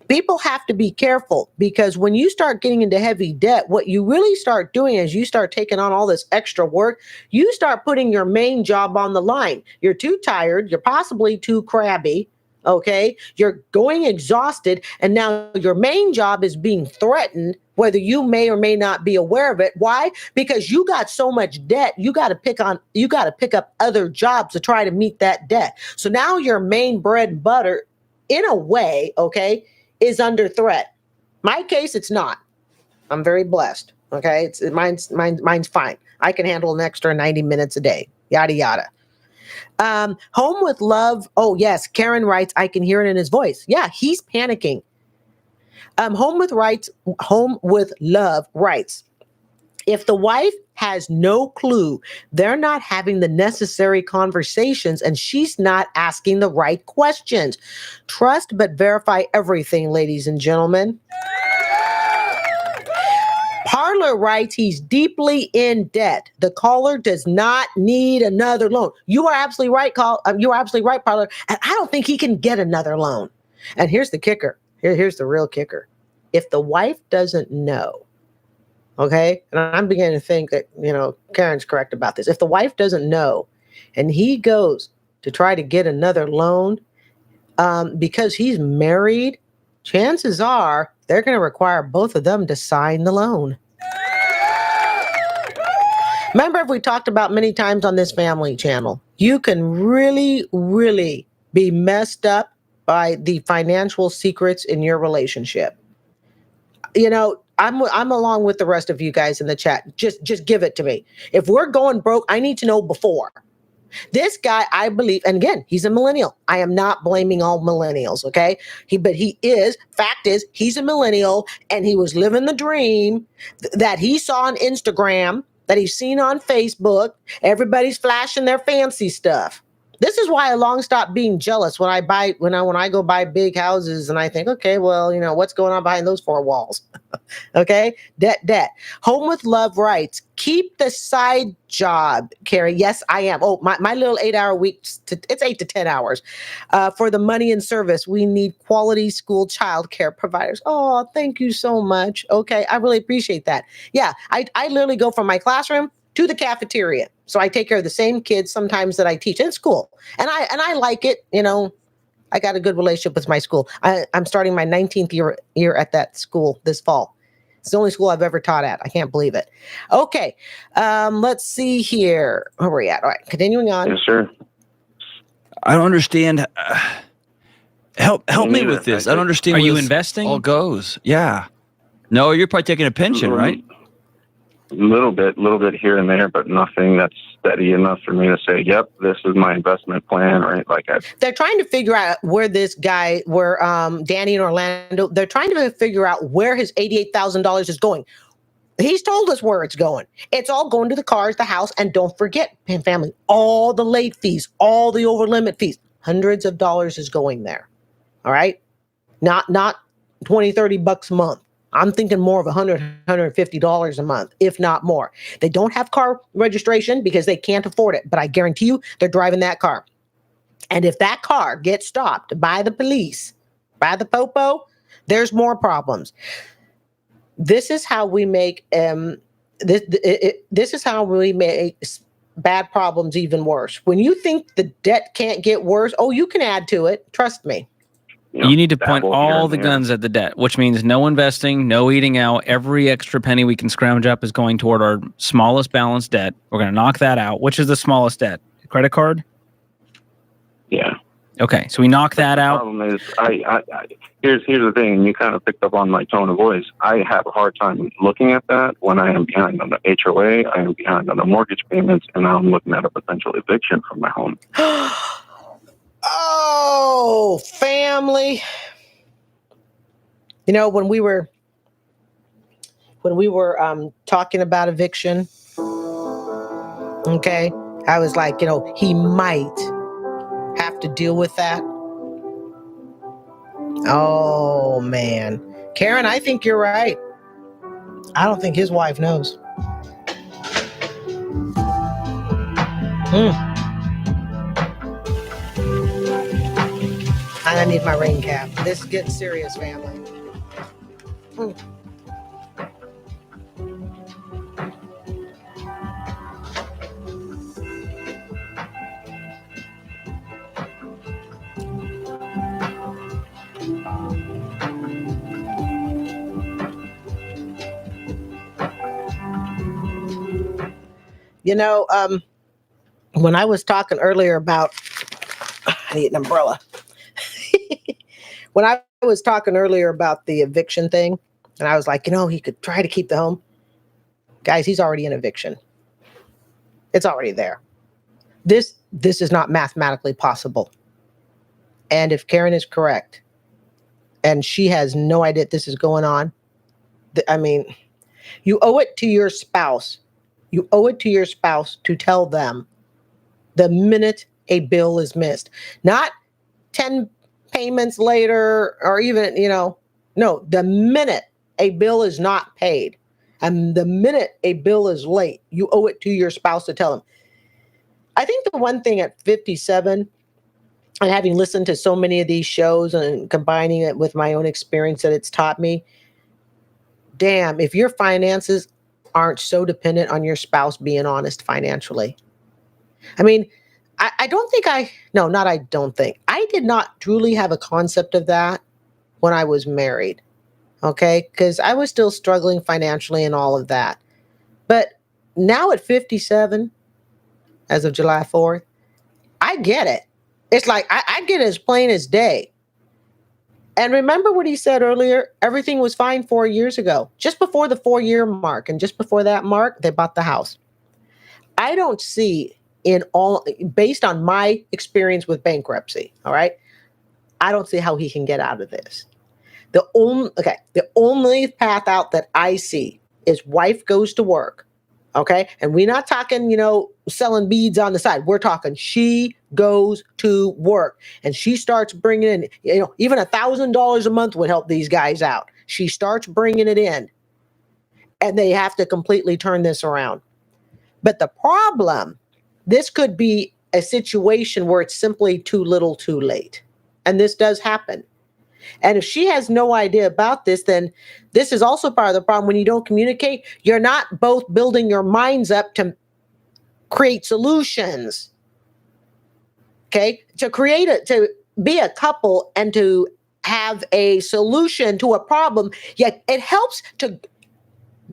people have to be careful, because when you start getting into heavy debt, what you really start doing is you start taking on all this extra work. You start putting your main job on the line. You're too tired. You're possibly too crabby. Okay. You're going exhausted. And now your main job is being threatened, whether you may or may not be aware of it. Why? Because you got so much debt. You got to pick up other jobs to try to meet that debt. So now your main bread and butter, in a way, okay, is under threat. My case, it's not. I'm very blessed. Okay, mine's fine. I can handle an extra 90 minutes a day. Yada yada. Home with Love. Oh yes, Karen writes. I can hear it in his voice. Yeah, he's panicking. Home with Love writes, if the wife has no clue, they're not having the necessary conversations and she's not asking the right questions. Trust but verify everything, ladies and gentlemen. Parlor writes he's deeply in debt. The caller does not need another loan. You are absolutely right, you are absolutely right, Parlor. And I don't think he can get another loan. And here's the kicker. Here's the real kicker. If the wife doesn't know, okay, and I'm beginning to think that, Karen's correct about this. If the wife doesn't know and he goes to try to get another loan because he's married, chances are they're going to require both of them to sign the loan. Remember, we talked about many times on this family channel, you can really, really be messed up by the financial secrets in your relationship. I'm along with the rest of you guys in the chat. Just give it to me. If we're going broke, I need to know before. This guy, I believe, and again, he's a millennial. I am not blaming all millennials, okay? Fact is, he's a millennial, and he was living the dream that he saw on Instagram, that he's seen on Facebook. Everybody's flashing their fancy stuff. This is why I long stopped being jealous when I go buy big houses and I think, okay, well, what's going on behind those four walls? Okay, debt. Home with Love writes, keep the side job, Carrie. Yes, I am. Oh, my little 8-hour week, it's 8 to 10 hours. For the money and service, we need quality school child care providers. Oh, thank you so much. Okay, I really appreciate that. Yeah, I literally go from my classroom to the cafeteria. So I take care of the same kids sometimes that I teach in school. And I like it, I got a good relationship with my school. I'm starting my 19th year at that school this fall. It's the only school I've ever taught at. I can't believe it. Okay, let's see here. Where are we at? All right, continuing on. Yes, sir. I don't understand. Help me with this. I don't understand. Are where you this investing? all goes. Yeah. No, you're probably taking a pension, right? A little bit here and there, but nothing that's steady enough for me to say, yep, this is my investment plan, right? They're trying to figure out where Danny in Orlando, they're trying to figure out where his $88,000 is going. He's told us where it's going. It's all going to the cars, the house, and don't forget, family, all the late fees, all the over limit fees, hundreds of dollars is going there. All right. Not $20, $30 a month. I'm thinking more of $150 a month, if not more. They don't have car registration because they can't afford it, but I guarantee you they're driving that car. And if that car gets stopped by the police, by the popo, there's more problems. This is how we make this is how we make bad problems even worse. When you think the debt can't get worse, oh, you can add to it. Trust me. You need to point dabble here all and the there. guns at the debt, which means no investing, no eating out. Every extra penny we can scrounge up is going toward our smallest balance debt. We're going to knock that out. Which is the smallest debt? Credit card? Yeah. Okay, so we knock that The out. problem is, here's the thing, and you kind of picked up on my tone of voice. I have a hard time looking at that when I am behind on the HOA, I am behind on the mortgage payments, and now I'm looking at a potential eviction from my home. Oh, family. You know, when we were talking about eviction, okay, I was like, you know, he might have to deal with that. Oh man, Karen, I think you're right. I don't think his wife knows. I need my rain cap. This is getting serious, family. You know, when I was talking earlier about, I need an umbrella. When I was talking earlier about the eviction thing, and I was like, you know, he could try to keep the home. Guys, he's already in eviction. It's already there. This is not mathematically possible. And if Karen is correct, and she has no idea this is going on, I mean, you owe it to your spouse. You owe it to your spouse to tell them the minute a bill is missed, not 10 payments later, or even, you know, no, the minute a bill is not paid and the minute a bill is late, you owe it to your spouse to tell them. I think the one thing at 57, and having listened to so many of these shows and combining it with my own experience, that it's taught me, damn, if your finances aren't so dependent on your spouse being honest financially. I mean, I don't think I did not truly have a concept of that when I was married. Okay. Because I was still struggling financially and all of that. But now at 57, as of July 4th, I get it. It's like, I get it as plain as day. And remember what he said earlier? Everything was fine 4 years ago, just before the 4-year mark. And just before that mark, they bought the house. I don't see based on my experience with bankruptcy, all right, I don't see how he can get out of this. The only path out that I see is wife goes to work, okay? And we're not talking, you know, selling beads on the side. We're talking she goes to work and she starts bringing in, you know, even $1,000 a month would help these guys out. She starts bringing it in and they have to completely turn this around. But the problem, this could be a situation where it's simply too little too late. And this does happen. And if she has no idea about this, then this is also part of the problem. When you don't communicate, you're not both building your minds up to create solutions. Okay? To be a couple and to have a solution to a problem, yet it helps to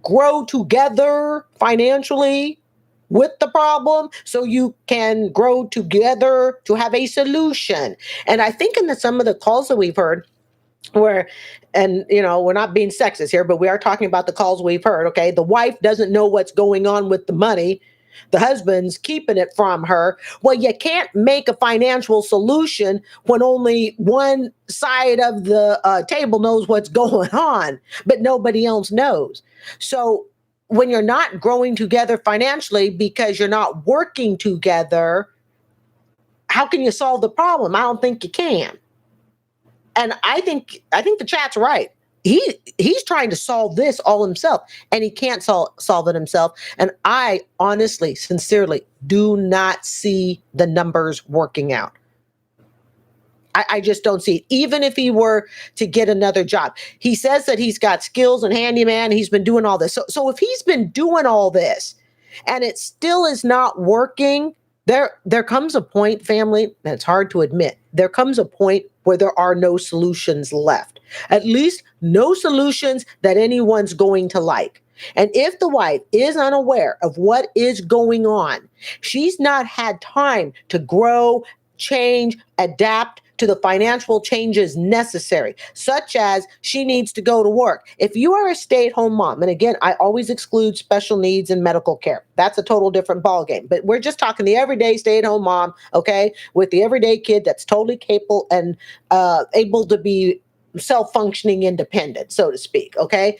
grow together financially with the problem so you can grow together to have a solution. And I think in some of the calls that we've heard, and you know, we're not being sexist here, but we are talking about the calls we've heard, okay? The wife doesn't know what's going on with the money. The husband's keeping it from her. Well, you can't make a financial solution when only one side of the table knows what's going on, but nobody else knows. So when you're not growing together financially because you're not working together, how can you solve the problem? I don't think you can. And I think the chat's right. he's trying to solve this all himself, and he can't solve it himself. And I honestly, sincerely do not see the numbers working out. I just don't see it. Even if he were to get another job, he says that he's got skills and handyman. He's been doing all this. So if he's been doing all this and it still is not working, there comes a point, family, and it's hard to admit, there comes a point where there are no solutions left. At least no solutions that anyone's going to like. And if the wife is unaware of what is going on, she's not had time to grow, change, adapt to the financial changes necessary, such as she needs to go to work. If you are a stay-at-home mom, and again, I always exclude special needs and medical care. That's a total different ballgame. But we're just talking the everyday stay-at-home mom, okay, with the everyday kid that's totally capable and able to be self-functioning independent, so to speak, okay?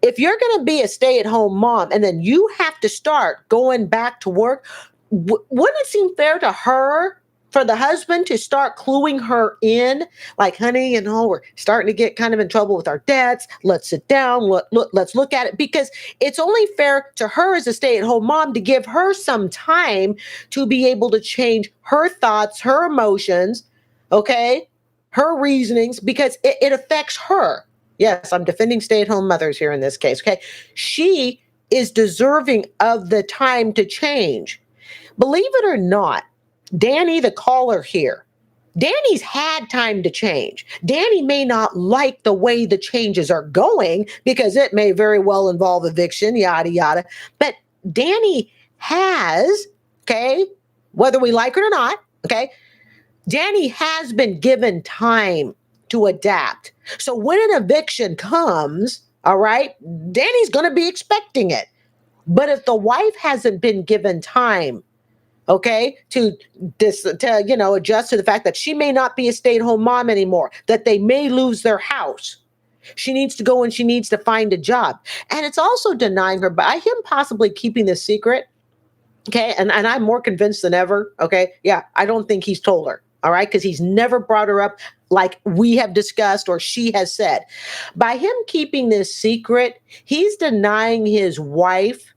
If you're going to be a stay-at-home mom and then you have to start going back to work, wouldn't it seem fair to her for the husband to start cluing her in, like, honey, we're starting to get kind of in trouble with our debts. Let's sit down. Let's look at it, because it's only fair to her as a stay-at-home mom to give her some time to be able to change her thoughts, her emotions, okay, her reasonings, because it affects her. Yes, I'm defending stay-at-home mothers here in this case, okay? She is deserving of the time to change. Believe it or not, Danny, the caller here, Danny's had time to change. Danny may not like the way the changes are going because it may very well involve eviction, yada, yada. But Danny has, okay, whether we like it or not, okay, Danny has been given time to adapt. So when an eviction comes, all right, Danny's going to be expecting it. But if the wife hasn't been given time, okay, to adjust to the fact that she may not be a stay-at-home mom anymore, that they may lose their house, she needs to go and she needs to find a job. And it's also denying her by him possibly keeping this secret. Okay, and I'm more convinced than ever. Okay, yeah, I don't think he's told her. All right, because he's never brought her up like we have discussed or she has said. By him keeping this secret, he's denying his wife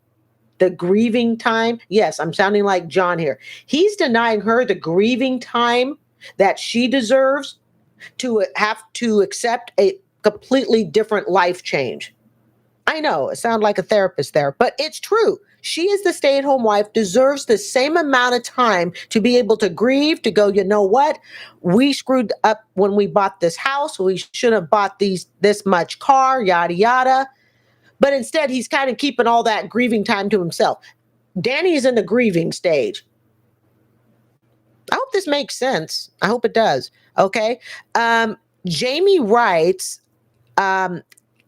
the grieving time. Yes, I'm sounding like John here. He's denying her the grieving time that she deserves to have to accept a completely different life change. I know it sounds like a therapist there, but it's true. She is the stay-at-home wife, deserves the same amount of time to be able to grieve, to go, you know what? We screwed up when we bought this house. We shouldn't have bought this much car, yada, yada. But instead, he's kind of keeping all that grieving time to himself. Danny is in the grieving stage. I hope this makes sense. I hope it does. Okay. Jamie writes,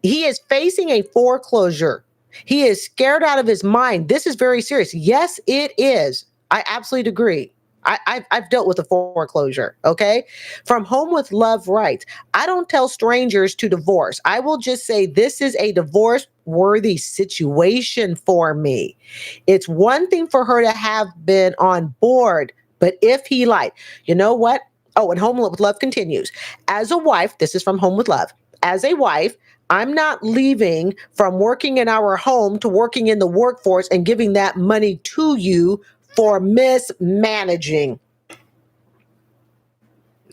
he is facing a foreclosure. He is scared out of his mind. This is very serious. Yes, it is. I absolutely agree. I've dealt with a foreclosure, okay? From Home with Love writes, I don't tell strangers to divorce. I will just say this is a divorce-worthy situation for me. It's one thing for her to have been on board, but if he lied, you know what? Oh, and Home with Love continues. As a wife, this is from Home with Love. As a wife, I'm not leaving from working in our home to working in the workforce and giving that money to you for mismanaging.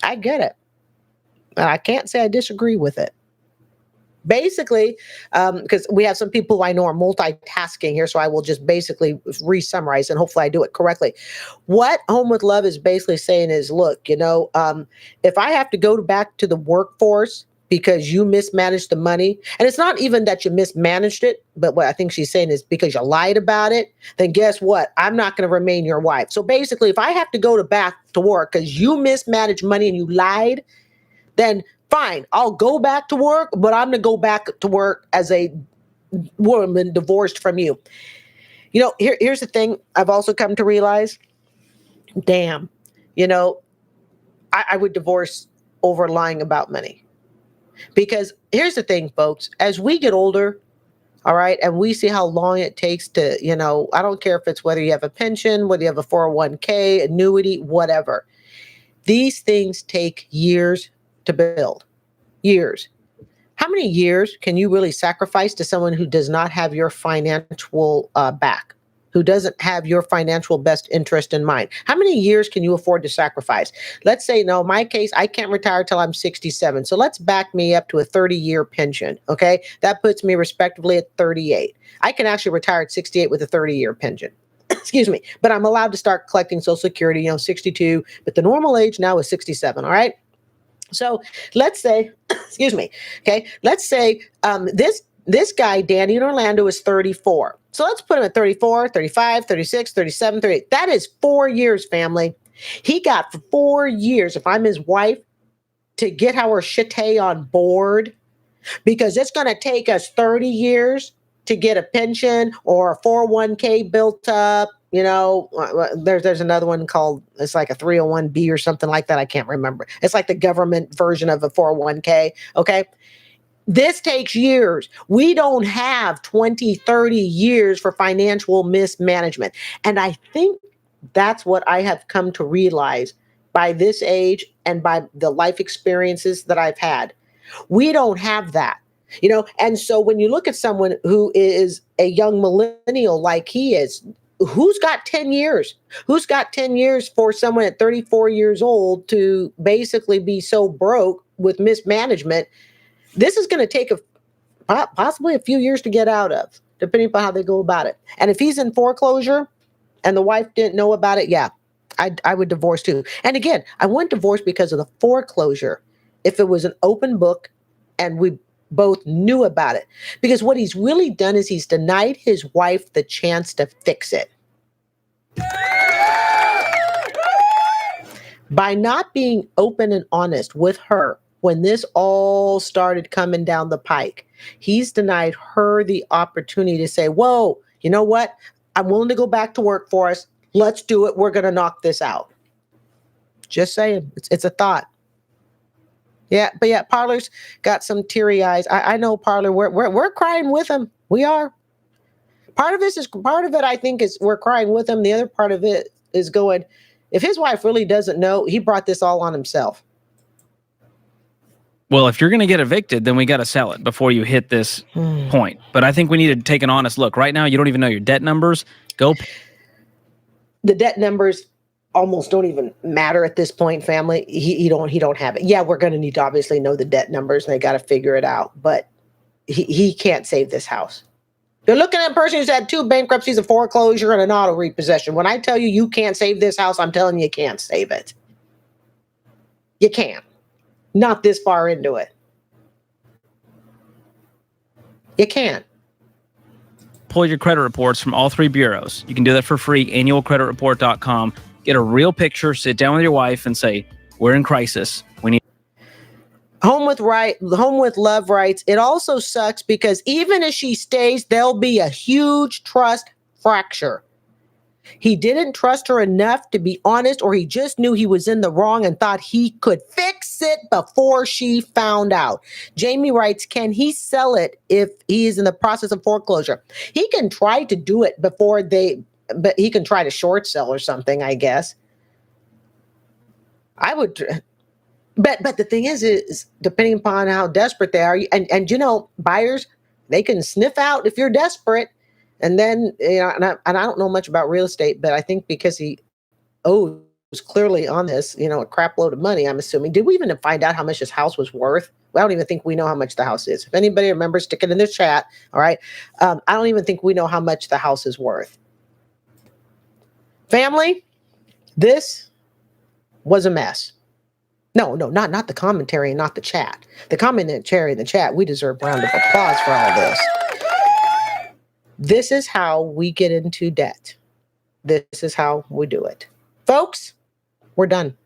I get it. And I can't say I disagree with it. Basically, because we have some people who I know are multitasking here, so I will just basically re-summarize and hopefully I do it correctly. What Home with Love is basically saying is, look, if I have to go back to the workforce because you mismanaged the money, and it's not even that you mismanaged it, but what I think she's saying is because you lied about it, then guess what? I'm not going to remain your wife. So basically, if I have to go back to work because you mismanaged money and you lied, then fine, I'll go back to work, but I'm going to go back to work as a woman divorced from you. Here's the thing I've also come to realize. Damn, I would divorce over lying about money. Because here's the thing, folks, as we get older, all right, and we see how long it takes to, I don't care if it's whether you have a pension, whether you have a 401k, annuity, whatever. These things take years to build. Years. How many years can you really sacrifice to someone who does not have your financial back, who doesn't have your financial best interest in mind? How many years can you afford to sacrifice? Let's say, no, in my case, I can't retire till I'm 67. So let's back me up to a 30-year pension. Okay. That puts me respectively at 38. I can actually retire at 68 with a 30-year pension. Excuse me. But I'm allowed to start collecting Social Security, 62. But the normal age now is 67. All right. So let's say, excuse me. Okay. Let's say this guy, Danny in Orlando, is 34. So let's put him at 34, 35, 36, 37, 38. That is 4 years, family. He got for 4 years, if I'm his wife, to get our shite on board, because it's going to take us 30 years to get a pension or a 401k built up. There's another one called, it's like a 301b or something like that. I can't remember. It's like the government version of a 401k. Okay. This takes years. We don't have 20, 30 years for financial mismanagement. And I think that's what I have come to realize by this age and by the life experiences that I've had. We don't have that. And so when you look at someone who is a young millennial like he is, who's got 10 years? Who's got 10 years for someone at 34 years old to basically be so broke with mismanagement? This is going to take possibly a few years to get out of, depending upon how they go about it. And if he's in foreclosure and the wife didn't know about it, yeah, I would divorce too. And again, I wouldn't divorce because of the foreclosure. If it was an open book and we both knew about it, because what he's really done is he's denied his wife the chance to fix it. By not being open and honest with her when this all started coming down the pike, he's denied her the opportunity to say, whoa, you know what? I'm willing to go back to work for us. Let's do it. We're going to knock this out. Just saying. It's a thought. Yeah, but yeah, Parlor's got some teary eyes. I know, Parlor. We're crying with him. We are. Part of it, I think, is we're crying with him. The other part of it is going, if his wife really doesn't know, he brought this all on himself. Well, if you're going to get evicted, then we got to sell it before you hit this point. But I think we need to take an honest look. Right now, you don't even know your debt numbers. The debt numbers almost don't even matter at this point, family. He don't have it. Yeah, we're going to need to obviously know the debt numbers, and they got to figure it out. But he can't save this house. You're looking at a person who's had 2 bankruptcies, a foreclosure, and an auto repossession. When I tell you can't save this house, I'm telling you can't save it. You can't. Not this far into it. You can't. Pull your credit reports from all 3 bureaus. You can do that for free. Annualcreditreport.com. Get a real picture. Sit down with your wife and say, we're in crisis. We need Home with love rights. It also sucks because even if she stays, there'll be a huge trust fracture. He didn't trust her enough to be honest, or he just knew he was in the wrong and thought he could fix it before she found out. Jamie writes, can he sell it if he is in the process of foreclosure? He can try to do it but he can try to short sell or something, I guess. I would, but the thing is depending upon how desperate they are, and buyers, they can sniff out if you're desperate. And then, and I don't know much about real estate, but I think because he owes clearly on this, a crap load of money, I'm assuming. Did we even find out how much his house was worth? I don't even think we know how much the house is. If anybody remembers, stick it in the chat. All right. I don't even think we know how much the house is worth. Family, this was a mess. No, not the commentary and not the chat. The commentary and the chat, we deserve a round of applause for all this. This is how we get into debt. This is how we do it. Folks, we're done.